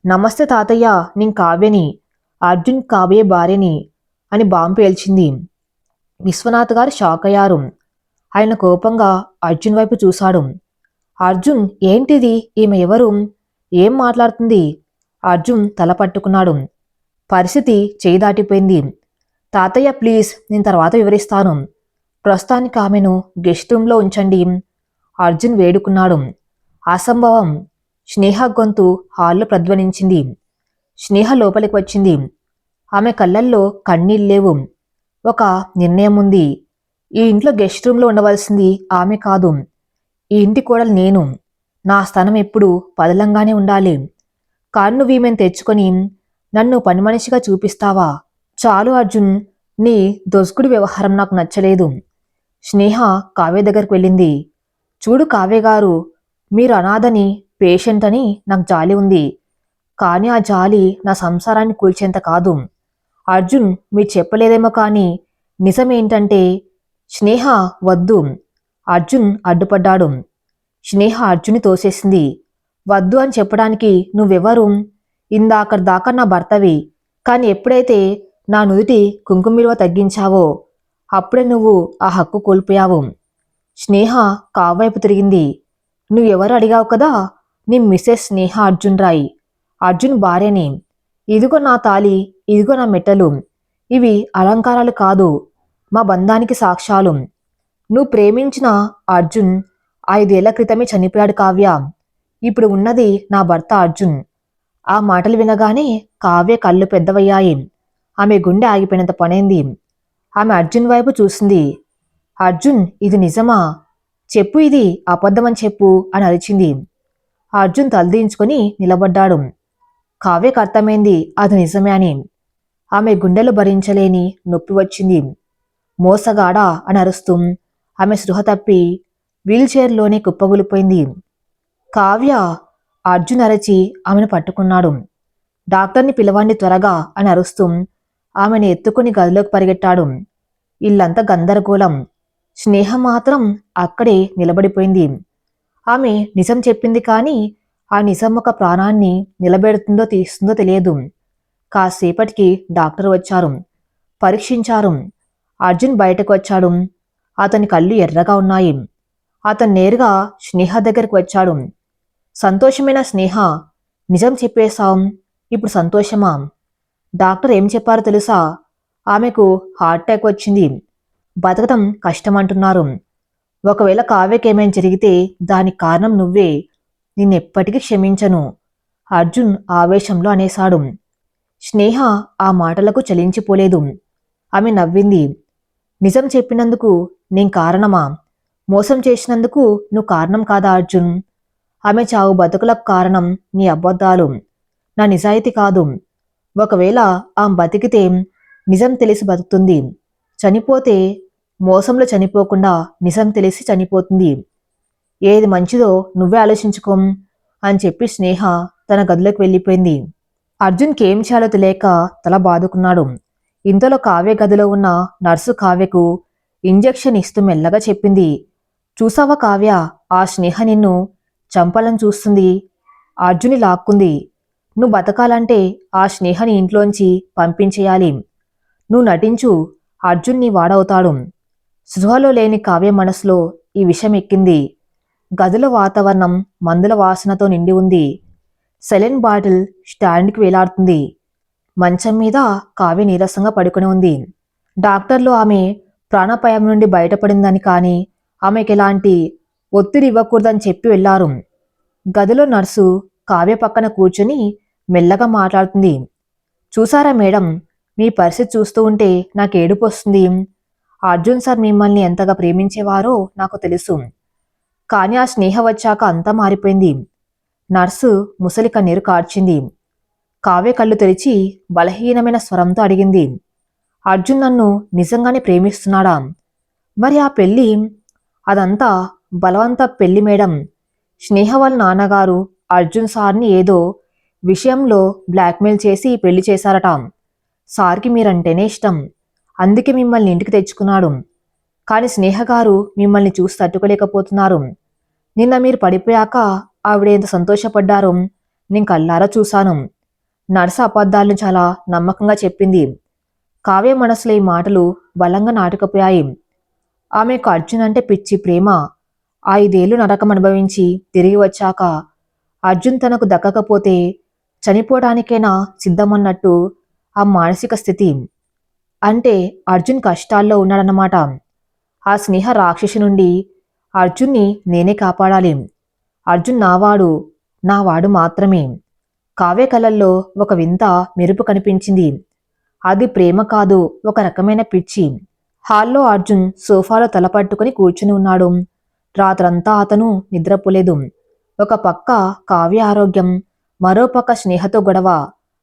నమస్తే తాతయ్య, నేను కావ్యని, అర్జున్ కాబోయే భార్యని అని బాంబు పేల్చింది. విశ్వనాథ్ గారు షాక్ అయ్యారు. ఆయన కోపంగా అర్జున్ వైపు చూశాడు. అర్జున్, ఏంటిది? ఈమె ఎవరు? ఏం మాట్లాడుతుంది? అర్జున్ తల పట్టుకున్నాడు. పరిస్థితి చేయి దాటిపోయింది. తాతయ్య ప్లీజ్, నేను తర్వాత వివరిస్తాను. ప్రస్తుతానికి ఆమెను గెస్ట్ రూమ్లో ఉంచండి అర్జున్ వేడుకున్నాడు. అసంభవం! స్నేహ గొంతు హాల్లో ప్రధ్వనించింది. స్నేహ లోపలికి వచ్చింది. ఆమె కళ్ళల్లో కన్నీళ్ళేవు. ఒక నిర్ణయం ఉంది. ఈ ఇంట్లో గెస్ట్ రూమ్లో ఉండవలసింది ఆమె కాదు, ఈ ఇంటి కోడలు నేను. నా స్థానం ఎప్పుడు పదిలంగానే ఉండాలి. కానీ నువ్వు ఈమెను తెచ్చుకొని నన్ను పని మనిషిగా చూపిస్తావా? చాలు అర్జున్, నీ దొస్కుడి వ్యవహారం నాకు నచ్చలేదు. స్నేహ కావ్య దగ్గరికి వెళ్ళింది. చూడు కావ్య గారు, మీరు అనాథని, పేషెంట్ అని నాకు జాలి ఉంది. కానీ ఆ జాలి నా సంసారాన్ని కూల్చేంత కాదు. అర్జున్, మీరు చెప్పలేదేమో కానీ నిజమేంటంటే స్నేహ వద్దు. అర్జున్ అడ్డుపడ్డాడు. స్నేహ అర్జున్ని తోసేసింది. వద్దు అని చెప్పడానికి నువ్వెవరు? ఇందాకటి దాకా నా భర్తవి, కానీ ఎప్పుడైతే నా నుదుటి కుంకుమ విలువ తగ్గించావో అప్పుడే నువ్వు ఆ హక్కు కోల్పోయావు. స్నేహ కావ్యవైపు తిరిగింది. నువ్వెవరు అడిగావు కదా? నీ మిస్సెస్ స్నేహ అర్జున్ రాయ్, అర్జున్ భార్యని. ఇదిగో నా తాళి, ఇదిగో నా మెట్టలు. ఇవి అలంకారాలు కాదు, మా బంధానికి సాక్ష్యాలు. నువ్వు ప్రేమించిన అర్జున్ 5 ఏళ్ల క్రితమే చనిపోయాడు కావ్య. ఇప్పుడు ఉన్నది నా భర్త అర్జున్. ఆ మాటలు వినగానే కావ్య కళ్ళు పెద్దవయ్యాయి. ఆమె గుండె ఆగిపోయినంత పనైంది. ఆమె అర్జున్ వైపు చూసింది. అర్జున్, ఇది నిజమా? చెప్పు, ఇది అబద్ధమని చెప్పు అని అరిచింది. అర్జున్ తలదించుకొని నిలబడ్డాడు. కావ్యకు అర్థమైంది అది నిజమే అని. ఆమె గుండెలు భరించలేని నొప్పి వచ్చింది. మోసగాడా అని అరుస్తూ ఆమె స్పృహ తప్పి వీల్చైర్లోనే కుప్పగూలిపోయింది. కావ్య! అర్జున్ అరచి ఆమెను పట్టుకున్నాడు. డాక్టర్ని పిలవండి త్వరగా అని అరుస్తూ ఆమెను ఎత్తుకుని గదిలోకి పరిగెట్టాడు. ఇల్లంతా గందరగోళం. స్నేహ మాత్రం అక్కడే నిలబడిపోయింది. ఆమె నిజం చెప్పింది, కానీ ఆ నిజం ఒక ప్రాణాన్ని నిలబెడుతుందో తీస్తుందో తెలియదు. కాసేపటికి డాక్టర్ వచ్చారు. పరీక్షించారు. అర్జున్ బయటకు వచ్చాడు. అతని కళ్ళు ఎర్రగా ఉన్నాయి. అతను నేరుగా స్నేహ దగ్గరికి వచ్చాడు. సంతోషమైన స్నేహ, నిజం చెప్పేశాం, ఇప్పుడు సంతోషమా? డాక్టర్ ఏం చెప్పారో తెలుసా? ఆమెకు హార్ట్ అటాక్ వచ్చింది. బతకడం కష్టమంటున్నారు. ఒకవేళ కావ్యకేమైనా జరిగితే దానికి కారణం నువ్వే. నిన్నెప్పటికీ క్షమించను అర్జున్ ఆవేశంలో అనేశాడు. స్నేహ ఆ మాటలకు చలించిపోలేదు. ఆమె నవ్వింది. నిజం చెప్పినందుకు నేను కారణమా? మోసం చేసినందుకు నువ్వు కారణం కాదా అర్జున్? ఆమె చావు బతుకులకు కారణం నీ అబద్ధాలు, నా నిజాయితీ కాదు. ఒకవేళ ఆమె బతికితే నిజం తెలిసి బతుకుతుంది. చనిపోతే మోసంలో చనిపోకుండా నిజం తెలిసి చనిపోతుంది. ఏది మంచిదో నువ్వే ఆలోచించుకోం అని చెప్పి స్నేహ తన గదిలోకి వెళ్ళిపోయింది. అర్జున్కి ఏం చేయాలో తెలియక తల బాదుకున్నాడు. ఇంతలో కావ్య గదిలో ఉన్న నర్సు కావ్యకు ఇంజెక్షన్ ఇస్తూ మెల్లగా చెప్పింది, చూసావా కావ్య, ఆ స్నేహ నిన్ను చంపాలని చూస్తుంది. అర్జున్ని లాక్కుంది. నువ్వు బతకాలంటే ఆ స్నేహని ఇంట్లోంచి పంపించేయాలి. నువ్వు నటించు, అర్జున్ నీ వాడవుతాడు. సృహలో లేని కావ్య మనసులో ఈ విషయం ఎక్కింది. గదిలో వాతావరణం మందుల వాసనతో నిండి ఉంది. సెలైన్ బాటిల్ స్టాండ్కి వేలాడుతుంది. మంచం మీద కావ్య నీరసంగా పడుకుని ఉంది. డాక్టర్లు ఆమె ప్రాణాపాయం నుండి బయటపడిందని, కానీ ఆమెకి ఎలాంటి ఒత్తిడి ఇవ్వకూడదని చెప్పి వెళ్లారు. గదిలో నర్సు కావ్య పక్కన కూర్చుని మెల్లగా మాట్లాడుతుంది. చూసారా మేడం, మీ పరిస్థితి చూస్తూ ఉంటే నాకు ఏడుపు వస్తుంది. అర్జున్ సార్ మిమ్మల్ని ఎంతగా ప్రేమించేవారో నాకు తెలుసు. కానీ ఆ స్నేహ వచ్చాక అంతా మారిపోయింది. నర్సు ముసలి కన్నీరు కార్చింది. కావ్య కళ్ళు తెరిచి బలహీనమైన స్వరంతో అడిగింది, అర్జున్ నన్ను నిజంగానే ప్రేమిస్తున్నాడా? మరి ఆ పెళ్ళి? అదంతా బలవంత పెళ్లి మేడం. స్నేహ వాళ్ళ నాన్నగారు అర్జున్ సార్ని ఏదో విషయంలో బ్లాక్మెయిల్ చేసి పెళ్లి చేశారట. సార్కి మీరంటేనే ఇష్టం, అందుకే మిమ్మల్ని ఇంటికి తెచ్చుకున్నాడు. కానీ స్నేహ గారు మిమ్మల్ని చూసి తట్టుకోలేకపోతున్నారు. నిన్న మీరు పడిపోయాక ఆవిడ ఎంత సంతోషపడ్డారో నేను కళ్ళారా చూశాను. నర్సు అబద్ధాలను చాలా నమ్మకంగా చెప్పింది. కావ్య మనసులో ఈ మాటలు బలంగా నాటుకుపోయాయి. ఆమెకు అర్జున్ అంటే పిచ్చి ప్రేమ. 5 ఏళ్లు నరకం అనుభవించి తిరిగి వచ్చాక అర్జున్ తనకు దక్కకపోతే చనిపోవడానికైనా సిద్ధమన్నట్టు ఆ మానసిక స్థితి. అంటే అర్జున్ కష్టాల్లో ఉన్నాడన్నమాట. ఆ స్నేహ రాక్షసి నుండి అర్జున్ని నేనే కాపాడాలి. అర్జున్ నావాడు మాత్రమే. కావ్య కళల్లో ఒక వింత మెరుపు కనిపించింది. అది ప్రేమ కాదు, ఒక రకమైన పిచ్చి. హాల్లో అర్జున్ సోఫాలో తలపట్టుకుని కూర్చుని ఉన్నాడు. రాత్రంతా అతను నిద్రపోలేదు. ఒక పక్క కావ్య ఆరోగ్యం, మరో పక్క స్నేహతో గొడవ.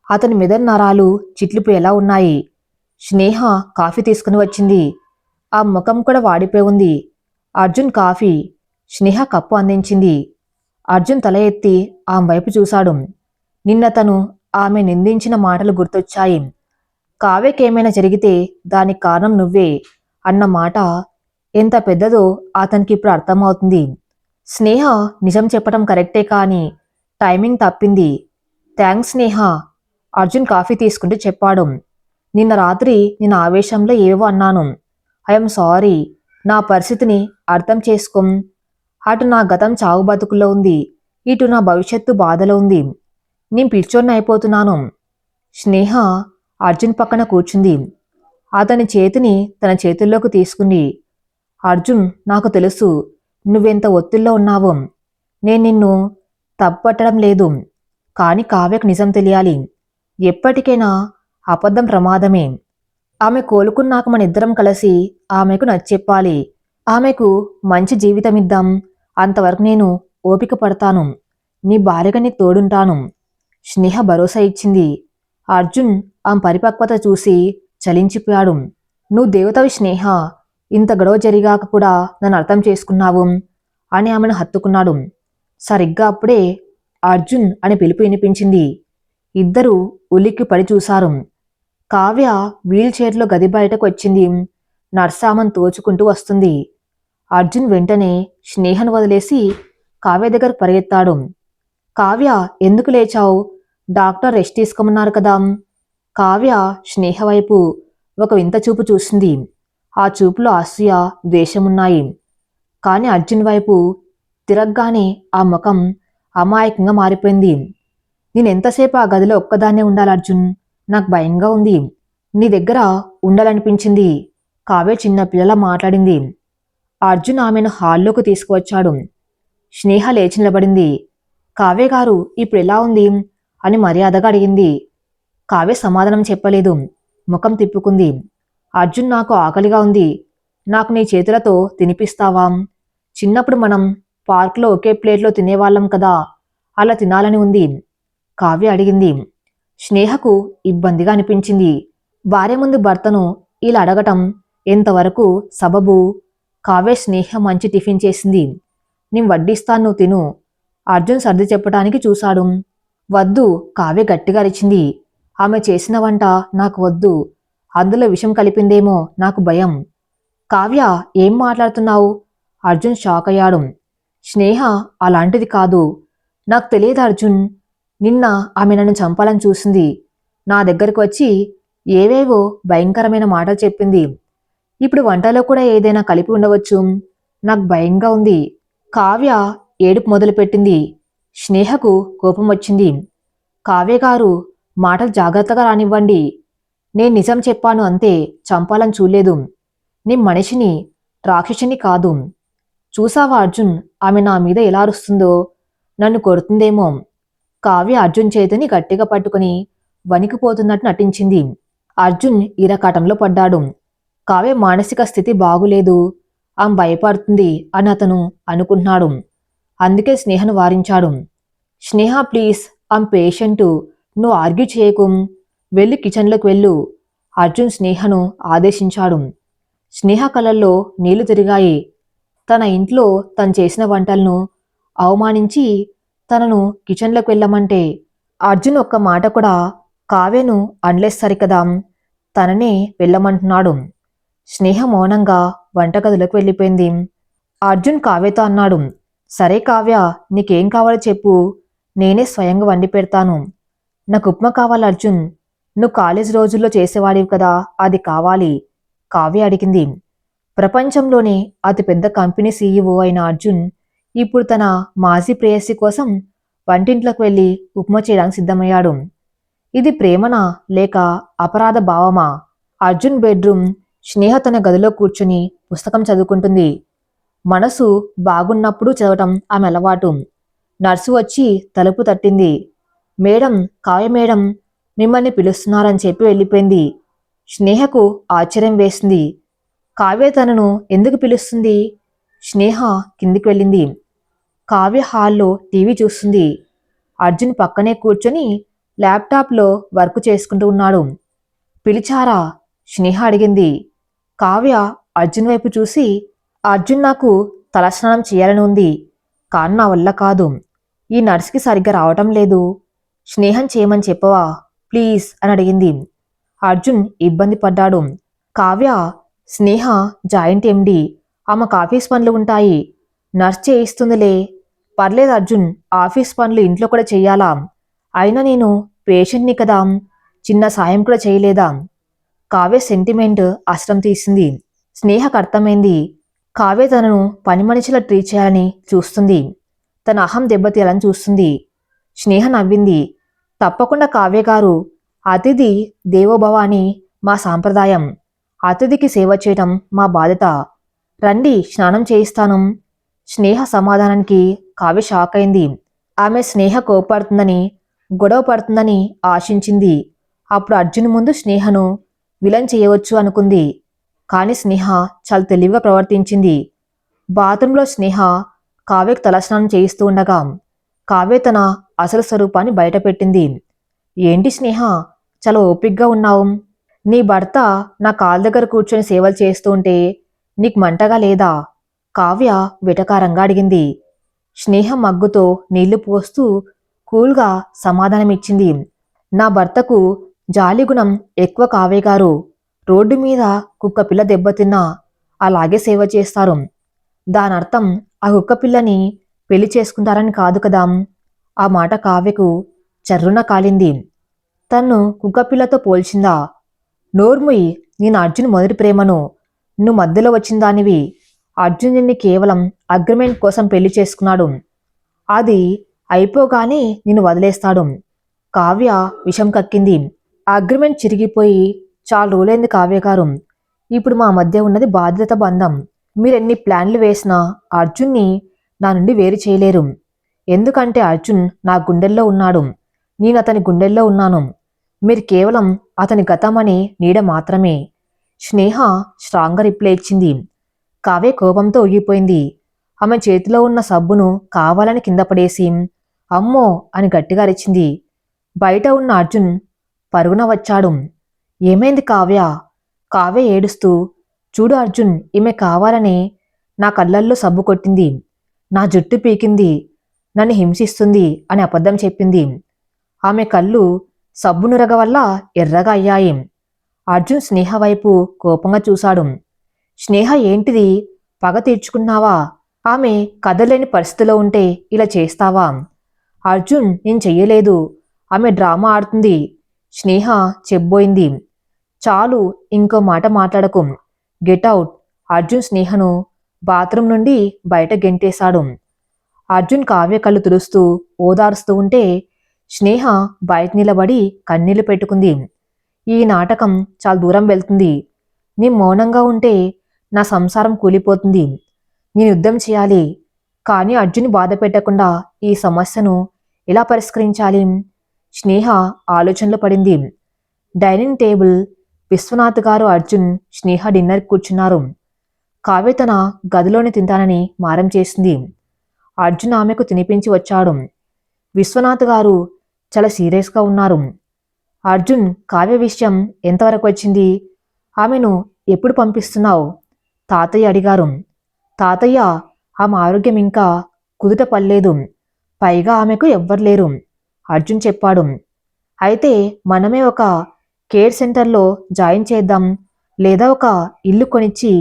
అతని మెదడు నరాలు చిట్లిపోయేలా ఉన్నాయి. స్నేహ కాఫీ తీసుకుని వచ్చింది. ఆ ముఖం కూడా వాడిపోయి ఉంది. అర్జున్ కాఫీ, స్నేహ కప్పు అందించింది. అర్జున్ తల ఎత్తి ఆమె వైపు చూశాడు. నిన్న తను ఆమె నిందించిన మాటలు గుర్తొచ్చాయి. కావ్యకేమైనా జరిగితే దానికి కారణం నువ్వే అన్న మాట ఎంత పెద్దదో అతనికి ఇప్పుడు అర్థమవుతుంది. స్నేహ నిజం చెప్పడం కరెక్టే, కానీ టైమింగ్ తప్పింది. థ్యాంక్స్ స్నేహ, అర్జున్ కాఫీ తీసుకుంటూ చెప్పాడు. నిన్న రాత్రి నేను ఆవేశంలో ఏవో అన్నాను. I'm sorry. నా పరిస్థితిని అర్థం చేసుకోం. అటు నా గతం చావు బతుకుల్లో ఉంది, ఇటు నా భవిష్యత్తు బాధలో ఉంది. నేను పిచ్చోన్ని అయిపోతున్నాను. స్నేహ అర్జున్ పక్కన కూర్చుంది. అతని చేతిని తన చేతుల్లోకి తీసుకుంది. అర్జున్, నాకు తెలుసు నువ్వెంత ఒత్తిడిలో ఉన్నావో. నేను నిన్ను తప్పట్టడం లేదు, కానీ కావ్యకు నిజం తెలియాలి. ఎప్పటికైనా అబద్ధం ప్రమాదమే. ఆమె కోలుకున్నాక మన ఇద్దరం కలిసి ఆమెకు నచ్చెప్పాలి. ఆమెకు మంచి జీవితం ఇద్దాం. అంతవరకు నేను ఓపిక పడతాను. నీ భార్యగా నీకు తోడుంటాను. స్నేహ భరోసా ఇచ్చింది. అర్జున్ ఆమె పరిపక్వత చూసి చలించిపోయాడు. నువ్వు దేవతవి స్నేహ, ఇంత గొడవ జరిగాక కూడా నన్ను అర్థం చేసుకున్నావు అని ఆమెను హత్తుకున్నాడు. సరిగ్గా అప్పుడే అర్జున్ అని పిలుపు వినిపించింది. ఇద్దరూ ఉలిక్కి పడి చూశారు. కావ్య వీల్ చైర్లో గది బయటకు వచ్చింది. నర్సు ఆమెను తోచుకుంటూ వస్తుంది. అర్జున్ వెంటనే స్నేహను వదిలేసి కావ్య దగ్గర పరిగెత్తాడు. కావ్య, ఎందుకు లేచావు? డాక్టర్ రెస్ట్ తీసుకోమన్నారు కదా. కావ్య స్నేహ వైపు ఒక వింత చూపు చూసింది. ఆ చూపులో అసూయ, ద్వేషమున్నాయి. కానీ అర్జున్ వైపు తిరగగానే ఆ ముఖం అమాయకంగా మారిపోయింది. నేనెంతసేపు ఆ గదిలో ఒక్కదాన్నే ఉండాలి అర్జున్? నాకు భయంగా ఉంది. నీ దగ్గర ఉండాలనిపించింది. కావ్య చిన్న పిల్లలా మాట్లాడింది. అర్జున్ ఆమెను హాల్లోకి తీసుకువచ్చాడు. స్నేహ లేచి నిలబడింది. కావ్య గారు ఇప్పుడు ఎలా ఉంది అని మర్యాదగా అడిగింది. కావ్య సమాధానం చెప్పలేదు. ముఖం తిప్పుకుంది. అర్జున్, నాకు ఆకలిగా ఉంది. నాకు నీ చేతులతో తినిపిస్తావా? చిన్నప్పుడు మనం పార్క్లో ఒకే ప్లేట్లో తినేవాళ్ళం కదా, అలా తినాలని ఉంది కావ్య అడిగింది. స్నేహకు ఇబ్బందిగా అనిపించింది. భార్య ముందు భర్తను ఇలా అడగటం ఇంతవరకు సబబు కావ్య స్నేహ మంచి టిఫిన్ చేసింది. నేను వడ్డిస్తాను, నువ్వు తిను. అర్జున్ సర్ది చెప్పడానికి చూశాడు. వద్దు, కావ్య గట్టిగా అరిచింది. ఆమె చేసిన వంట నాకు వద్దు. అందులో విషం కలిపిందేమో, నాకు భయం. కావ్య, ఏం మాట్లాడుతున్నావు? అర్జున్ షాక్ అయ్యాడు. స్నేహ అలాంటిది కాదు. నాకు తెలియదు అర్జున్. నిన్న ఆమె నన్ను చంపాలని చూసింది. నా దగ్గరకు వచ్చి ఏవేవో భయంకరమైన మాటలు చెప్పింది. ఇప్పుడు వంటలో కూడా ఏదైనా కలిపి ఉండవచ్చు. నాకు భయంగా ఉంది. కావ్య ఏడుపు మొదలుపెట్టింది. స్నేహకు కోపం వచ్చింది. కావ్యగారు, మాటలు జాగ్రత్తగా రానివ్వండి. నేను నిజం చెప్పాను అంతే, చంపాలని చూడలేదు. నీ మనిషిని, రాక్షసిని కాదు. చూసావా అర్జున్, ఆమె నా మీద ఎలా అరుస్తుందో? నన్ను కొడుతుందేమో. కావ్య అర్జున్ చేతిని గట్టిగా పట్టుకుని వణికిపోతున్నట్టు నటించింది. అర్జున్ ఇరకాటంలో పడ్డాడు. కావ్య మానసిక స్థితి బాగులేదు, ఆమె భయపడుతుంది అని అతను అనుకుంటున్నాడు. అందుకే స్నేహను వారించాడు. స్నేహ ప్లీజ్, ఆమె పేషెంటు, నువ్వు ఆర్గ్యూ చేయకు. వెళ్ళి కిచెన్లోకి వెళ్ళు. అర్జున్ స్నేహను ఆదేశించాడు. స్నేహ కళ్ళల్లో నీళ్లు తిరిగాయి. తన ఇంట్లో తను చేసిన వంటలను అవమానించి తనను కిచెన్లోకి వెళ్ళమంటే అర్జున్ ఒక్క మాట కూడా కావ్యను అనలేదు సరికదా, తననే వెళ్ళమంటున్నాడు. స్నేహ మౌనంగా వంటగదిలోకి వెళ్ళిపోయింది. అర్జున్ కావ్యతో అన్నాడు, సరే కావ్య, నీకేం కావాలో చెప్పు, నేనే స్వయంగా వండి పెడతాను. నాకు ఉప్మా కావాలి అర్జున్. నువ్వు కాలేజ్ రోజుల్లో చేసేవాడివి కదా, అది కావాలి. కావ్య అడిగింది. ప్రపంచంలోనే అతిపెద్ద కంపెనీ సీఈఓ అయిన అర్జున్ ఇప్పుడు తన మాజీ ప్రేయసి కోసం వంటింట్లోకి వెళ్ళి ఉప్మా చేయడానికి సిద్ధమయ్యాడు. ఇది ప్రేమనా లేక అపరాధ భావమా? అర్జున్ బెడ్రూమ్. స్నేహ తన గదిలో కూర్చుని పుస్తకం చదువుకుంటుంది. మనసు బాగున్నప్పుడు చదవటం ఆమె అలవాటు. నర్సు వచ్చి తలుపు తట్టింది. మేడం, కావ్య మేడం మిమ్మల్ని పిలుస్తున్నారని చెప్పి వెళ్ళిపోయింది. స్నేహకు ఆశ్చర్యం వేసింది. కావ్య తనను ఎందుకు పిలుస్తుంది? స్నేహ కిందికి వెళ్ళింది. కావ్య హాల్లో టీవీ చూస్తుంది. అర్జున్ పక్కనే కూర్చొని ల్యాప్టాప్లో వర్క్ చేసుకుంటూ ఉన్నాడు. పిలిచారా? స్నేహ అడిగింది. కావ్య అర్జున్ వైపు చూసి, అర్జున్, నాకు తలస్నానం చేయాలని ఉంది, కానీ నా వల్ల కాదు. ఈ నర్స్కి సరిగ్గా రావటం లేదు. స్నేహం చేయమని చెప్పవా ప్లీజ్ అని అడిగింది. అర్జున్ ఇబ్బంది పడ్డాడు. కావ్య, స్నేహ జాయింట్ ఎండి, ఆమెకు ఆఫీస్ పనులు ఉంటాయి. నర్స్ చేయిస్తుందిలే. పర్లేదు అర్జున్, ఆఫీస్ పనులు ఇంట్లో కూడా చెయ్యాలా? అయినా నేను పేషెంట్ని కదా, చిన్న సాయం కూడా చేయలేదా? కావ్య సెంటిమెంట్ అస్త్రం తీసింది. స్నేహకు అర్థమైంది. కావ్య తనను పని మనిషిలా ట్రీట్ చేయాలని చూస్తుంది. తన అహం దెబ్బతీయాలని చూస్తుంది. స్నేహ నవ్వింది. తప్పకుండా కావ్య గారు, అతిథి దేవోభవ అని మా సాంప్రదాయం. అతిథికి సేవ చేయటం మా బాధ్యత. రండి, స్నానం చేయిస్తాను. స్నేహ సమాధానానికి కావ్య షాక్ అయింది. ఆమె స్నేహ కోపడుతుందని, గొడవ పడుతుందని ఆశించింది. అప్పుడు అర్జున్ ముందు స్నేహను విలన్ చేయవచ్చు అనుకుంది. కానీ స్నేహ చాలా తెలివిగా ప్రవర్తించింది. బాత్రూంలో స్నేహ కావ్యకు తలస్నానం చేయిస్తూ ఉండగా కావ్య తన అసలు స్వరూపాన్ని బయటపెట్టింది. ఏంటి స్నేహ, చాలా ఓపిగ్గా ఉన్నావు. నీ భర్త నా కాళ్ళ దగ్గర కూర్చొని సేవలు చేస్తూ ఉంటే నీకు మంటగా లేదా? కావ్య వెటకారంగా అడిగింది. స్నేహ మగ్గుతో నీళ్లు పోస్తూ కూల్గా సమాధానమిచ్చింది. నా భర్తకు జాలిగుణం ఎక్కువ కావ్య గారు. రోడ్డు మీద కుక్కపిల్ల దెబ్బతిన్నా అలాగే సేవ చేస్తారు. దానర్థం ఆ కుక్కపిల్లని పెళ్లి చేసుకుంటారని కాదు కదా. ఆ మాట కావ్యకు చర్రున కాలింది. తన్ను కుక్కపిల్లతో పోల్చిందా? నోర్ముయ్, నేను అర్జున్ మొదటి ప్రేమను. నువ్వు మధ్యలో వచ్చిన దానివి. అర్జున్ నిన్ను కేవలం అగ్రిమెంట్ కోసం పెళ్లి చేసుకున్నాడు. అది అయిపోగానే నిన్ను వదిలేస్తాడు. కావ్య విషం కక్కింది. ఆ అగ్రిమెంట్ చిరిగిపోయి చాలా రోజులైంది కావ్య గారు. ఇప్పుడు మా మధ్య ఉన్నది బాధ్యత బంధం. మీరెన్ని ప్లాన్లు వేసినా అర్జున్ని నా నుండి వేరు చేయలేరు. ఎందుకంటే అర్జున్ నా గుండెల్లో ఉన్నాడు, నేను అతని గుండెల్లో ఉన్నాను. మీరు కేవలం అతని గతమని నీడ మాత్రమే. స్నేహ స్ట్రాంగ్గా రిప్లై ఇచ్చింది. కావ్య కోపంతో ఊగిపోయింది. ఆమె చేతిలో ఉన్న సబ్బును కావాలని కింద పడేసి అమ్మో అని గట్టిగా అరిచింది. బయట ఉన్న అర్జున్ పరుగున వచ్చాడు. ఏమైంది కావ్య? కావ్య ఏడుస్తూ చూడు అర్జున్, ఈమె కావాలని నా కళ్ళల్లో సబ్బు కొట్టింది, నా జుట్టు పీకింది, నన్ను హింసిస్తుంది అని అబద్ధం చెప్పింది. ఆమె కళ్ళు సబ్బు నురగ వల్ల ఎర్రగా అయ్యాయి. అర్జున్ స్నేహ వైపు కోపంగా చూశాడు. స్నేహ, ఏంటిది? పగ తీర్చుకున్నావా? ఆమె కదలేని పరిస్థితిలో ఉంటే ఇలా చేస్తావా? అర్జున్, నేను చెయ్యలేదు, ఆమె డ్రామా ఆడుతుంది. స్నేహ చెబ్బోయింది. చాలు, ఇంకో మాట మాట్లాడకు, గెట్ అవుట్. అర్జున్ స్నేహను బాత్రూం నుండి బయట గెంటేశాడు. అర్జున్ కావ్య కళ్ళు తుడుస్తూ ఓదారుస్తూ ఉంటే స్నేహ బయట నిలబడి కన్నీళ్లు పెట్టుకుంది. ఈ నాటకం చాలా దూరం వెళ్తుంది. నీ మౌనంగా ఉంటే నా సంసారం కూలిపోతుంది. నేను యుద్ధం చేయాలి, కానీ అర్జున్ బాధ పెట్టకుండా ఈ సమస్యను ఎలా పరిష్కరించాలి? స్నేహ ఆలోచనలో పడింది. Dining table. విశ్వనాథ్ గారు, అర్జున్, స్నేహ డిన్నర్కి కూర్చున్నారు. కావ్య తన గదిలోనే తింటానని మారం చేసింది. అర్జున్ ఆమెకు తినిపించి వచ్చాడు. విశ్వనాథ్ గారు చాలా సీరియస్గా ఉన్నారు. అర్జున్, కావ్య విషయం ఎంతవరకు వచ్చింది? ఆమెను ఎప్పుడు పంపిస్తున్నావు? తాతయ్య అడిగారు. తాతయ్య, ఆమె ఆరోగ్యం ఇంకా కుదుట పడలేదు, పైగా ఆమెకు ఎవ్వరు లేరు, అర్జున్ చెప్పాడు. అయితే మనమే ఒక కేర్ సెంటర్లో జాయిన్ చేద్దాం, లేదా ఒక ఇల్లు కొనిచ్చి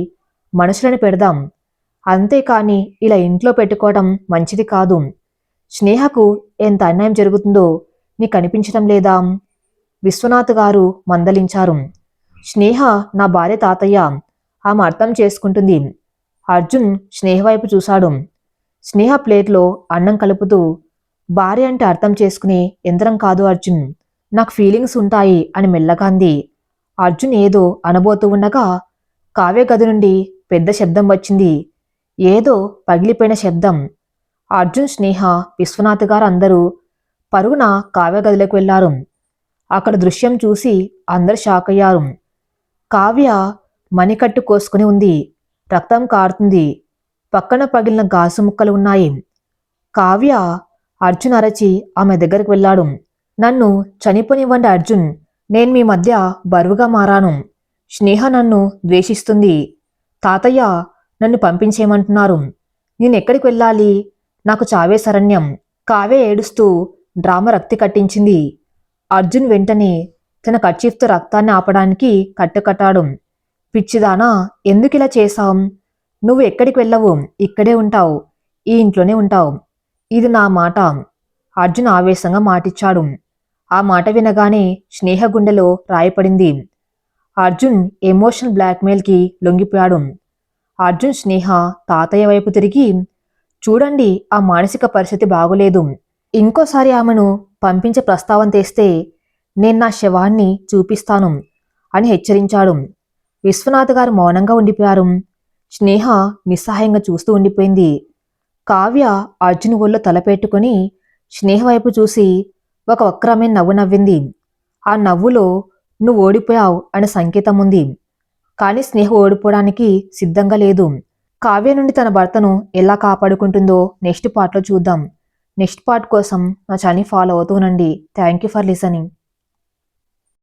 మనుషులను పెడదాం. అంతేకాని ఇలా ఇంట్లో పెట్టుకోవడం మంచిది కాదు. స్నేహకు ఎంత అన్యాయం జరుగుతుందో నీకు అనిపించడం లేదా? విశ్వనాథ్ గారు మందలించారు. స్నేహ నా భార్య తాతయ్య, ఆమె అర్థం చేసుకుంటుంది. అర్జున్ స్నేహ వైపు చూశాడు. స్నేహ ప్లేట్లో అన్నం కలుపుతూ, భార్య అంటే అర్థం చేసుకునే యంత్రం కాదు అర్జున్, నాకు ఫీలింగ్స్ ఉంటాయి అని మెల్లగా అంది. అర్జున్ ఏదో అనబోతూ ఉండగా కావ్య గది నుండి పెద్ద శబ్దం వచ్చింది. ఏదో పగిలిపోయిన శబ్దం. అర్జున్, స్నేహ, విశ్వనాథ్ గారు అందరూ పరుగున కావ్య గదిలోకి వెళ్లారు. అక్కడ దృశ్యం చూసి అందరూ షాక్ అయ్యారు. కావ్య మణికట్టు కోసుకుని ఉంది, రక్తం కారుతుంది, పక్కన పగిలిన గాజు ముక్కలు ఉన్నాయి. కావ్య. అర్జున్ అరచి ఆమె దగ్గరికి వెళ్ళాడు. నన్ను చనిపోనివ్వండి అర్జున్, నేను మీ మధ్య బరువుగా మారాను. స్నేహ నన్ను ద్వేషిస్తుంది. తాతయ్య నన్ను పంపించేయమంటున్నారు. నేనెక్కడికి వెళ్ళాలి? నాకు చావే శరణ్యం. కావ్య ఏడుస్తూ డ్రామా రక్తి కట్టించింది. అర్జున్ వెంటనే తన కర్చీఫ్తో రక్తాన్ని ఆపడానికి కట్టుకట్టాడు. పిచ్చిదానా, ఎందుకిలా చేశాం? నువ్వు ఎక్కడికి వెళ్ళవు, ఇక్కడే ఉంటావు, ఈ ఇంట్లోనే ఉంటావు. ఇది నా మాట. అర్జున్ ఆవేశంగా మాటిచ్చాడు. ఆ మాట వినగానే స్నేహ గుండెలో రాయపడింది. అర్జున్ ఎమోషనల్ బ్లాక్మెయిల్కి లొంగిపోయాడు. అర్జున్ స్నేహ తాతయ్య వైపు తిరిగి, చూడండి, ఆ మానసిక పరిస్థితి బాగోలేదు. ఇంకోసారి ఆమెను పంపించే ప్రస్తావన తెస్తే నేను నా శవాన్ని చూపిస్తాను అని హెచ్చరించాడు. విశ్వనాథ్ గారు మౌనంగా ఉండిపోయారు. స్నేహ నిస్సహాయంగా చూస్తూ ఉండిపోయింది. కావ్య అర్జున్ ఒళ్ళో తలపెట్టుకుని స్నేహ వైపు చూసి ఒక వక్రమైన నవ్వు నవ్వింది. ఆ నవ్వులో నువ్వు ఓడిపోయావు అనే సంకేతం ఉంది. కానీ స్నేహ ఓడిపోవడానికి సిద్ధంగా లేదు. కావ్య నుండి తన భర్తను ఎలా కాపాడుకుంటుందో నెక్స్ట్ పార్ట్లో చూద్దాం. నెక్స్ట్ పార్ట్ కోసం నా ఛానల్ ఫాలో అవుతూ ఉండండి. Thank you for listening.